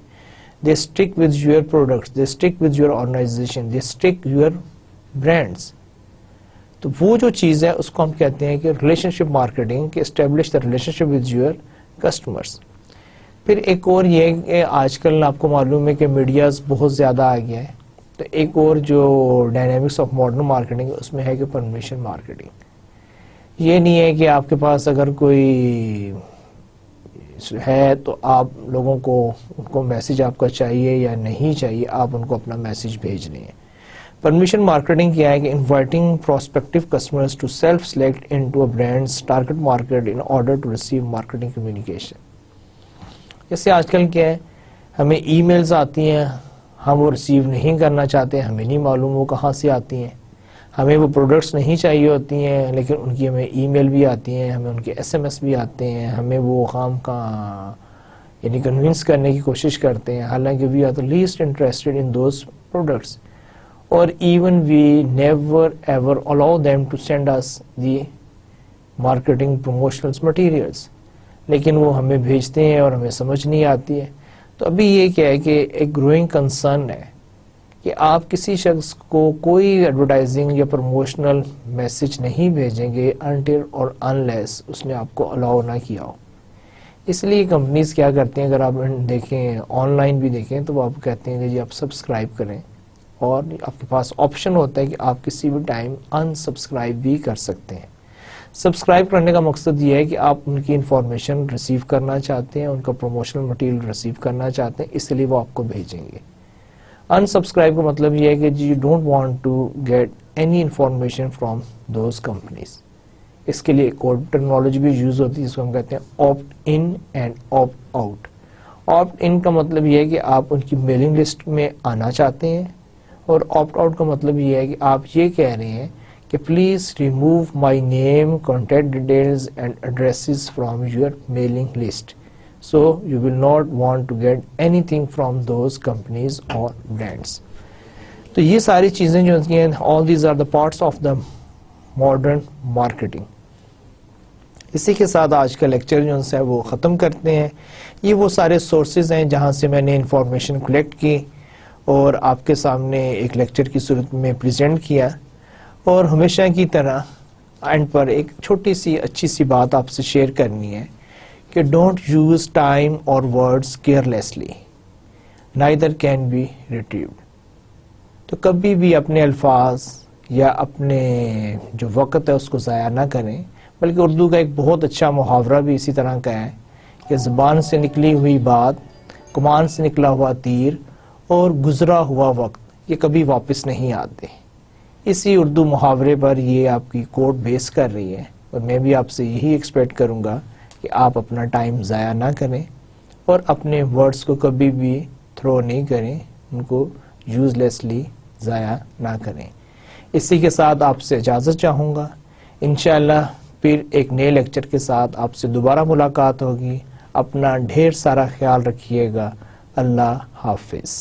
They stick with your products, they stick with your organization, they stick your brands. تو وہ جو چیز ہے اس کو ہم کہتے ہیں کہ ریلیشن شپ مارکیٹنگ، کہ establish the relation ship with your customers. پھر ایک اور یہ کہ آج کل آپ کو معلوم ہے کہ میڈیاز بہت زیادہ آ گیا ہے، تو ایک اور جو ڈائنامکس آف ماڈرن مارکیٹنگ اس میں ہے کہ پرمیشن مارکیٹنگ. یہ نہیں ہے کہ آپ کے پاس اگر کوئی ہے تو آپ لوگوں کو ان کو میسیج آپ کا چاہیے یا نہیں چاہیے، آپ ان کو اپنا میسیج بھیج رہے ہیں. پرمیشن مارکیٹنگ کیا ہے کہ inviting prospective customers to self select into a brand's target market in order to receive marketing communication. جیسے آج کل کیا ہے، ہمیں ای میلز آتی ہیں، ہم وہ ریسیو نہیں کرنا چاہتے، ہمیں نہیں معلوم وہ کہاں سے آتی ہیں. ہمیں وہ پروڈکٹس نہیں چاہیے ہوتی ہیں لیکن ان کی ہمیں ای میل بھی آتی ہیں، ہمیں ان کے ایس ایم ایس بھی آتے ہیں، ہمیں وہ خام کا یعنی کنونس کرنے کی کوشش کرتے ہیں، حالانکہ we are the least interested in those products. اور even we never ever allow them to send us the marketing promotional materials, لیکن وہ ہمیں بھیجتے ہیں اور ہمیں سمجھ نہیں آتی ہے. تو ابھی یہ کیا ہے کہ ایک گروئنگ کنسرن ہے کہ آپ کسی شخص کو کوئی ایڈورٹائزنگ یا پروموشنل میسج نہیں بھیجیں گے انٹل اور انلیس اس نے آپ کو الاؤ نہ کیا ہو. اس لیے کمپنیز کیا کرتے ہیں، اگر آپ دیکھیں آن لائن بھی دیکھیں تو وہ آپ کہتے ہیں کہ جی آپ سبسکرائب کریں، اور آپ کے پاس آپشن ہوتا ہے کہ آپ کسی بھی ٹائم ان سبسکرائب بھی کر سکتے ہیں. سبسکرائب کرنے کا مقصد یہ ہے کہ آپ ان کی انفارمیشن ریسیو کرنا چاہتے ہیں، ان کا پروموشنل مٹیریل ریسیو کرنا چاہتے ہیں، اس لیے وہ آپ کو بھیجیں گے. ان سبسکرائب کا مطلب یہ ہے کہ you don't want to get any information from those companies. اس کے لیے ایک اور ٹرمنالوجی بھی یوز ہوتی ہے جس کو ہم کہتے ہیں opt in and opt out. Opt in کا مطلب یہ ہے کہ آپ ان کی میلنگ لسٹ میں آنا چاہتے ہیں، اور آپٹ آؤٹ کا مطلب یہ ہے کہ آپ یہ کہہ رہے ہیں کہ please remove my name, contact details and addresses from your mailing list. So you will not want to get anything from those companies or brands. تو یہ ساری چیزیں جو ہیں all these are the parts of the modern marketing. اسی کے ساتھ آج کا لیکچر جو ہے وہ ختم کرتے ہیں. یہ وہ سارے سورسز ہیں جہاں سے میں نے انفارمیشن کلیکٹ کی اور آپ کے سامنے ایک لیکچر کی صورت میں پریزنٹ کیا. اور ہمیشہ کی طرح اینڈ پر ایک چھوٹی سی اچھی سی بات آپ سے شیئر کرنی ہے کہ ڈونٹ یوز ٹائم اور words carelessly neither can be retrieved. تو کبھی بھی اپنے الفاظ یا اپنے جو وقت ہے اس کو ضائع نہ کریں. بلکہ اردو کا ایک بہت اچھا محاورہ بھی اسی طرح کا ہے کہ زبان سے نکلی ہوئی بات، کمان سے نکلا ہوا تیر اور گزرا ہوا وقت یہ کبھی واپس نہیں آتے. اسی اردو محاورے پر یہ آپ کی کوٹ بیس کر رہی ہے اور میں بھی آپ سے یہی ایکسپیکٹ کروں گا کہ آپ اپنا ٹائم ضائع نہ کریں اور اپنے ورڈز کو کبھی بھی تھرو نہیں کریں، ان کو یوز لیسلی ضائع نہ کریں. اسی کے ساتھ آپ سے اجازت چاہوں گا. انشاءاللہ پھر ایک نئے لیکچر کے ساتھ آپ سے دوبارہ ملاقات ہوگی. اپنا ڈھیر سارا خیال رکھیے گا. اللہ حافظ.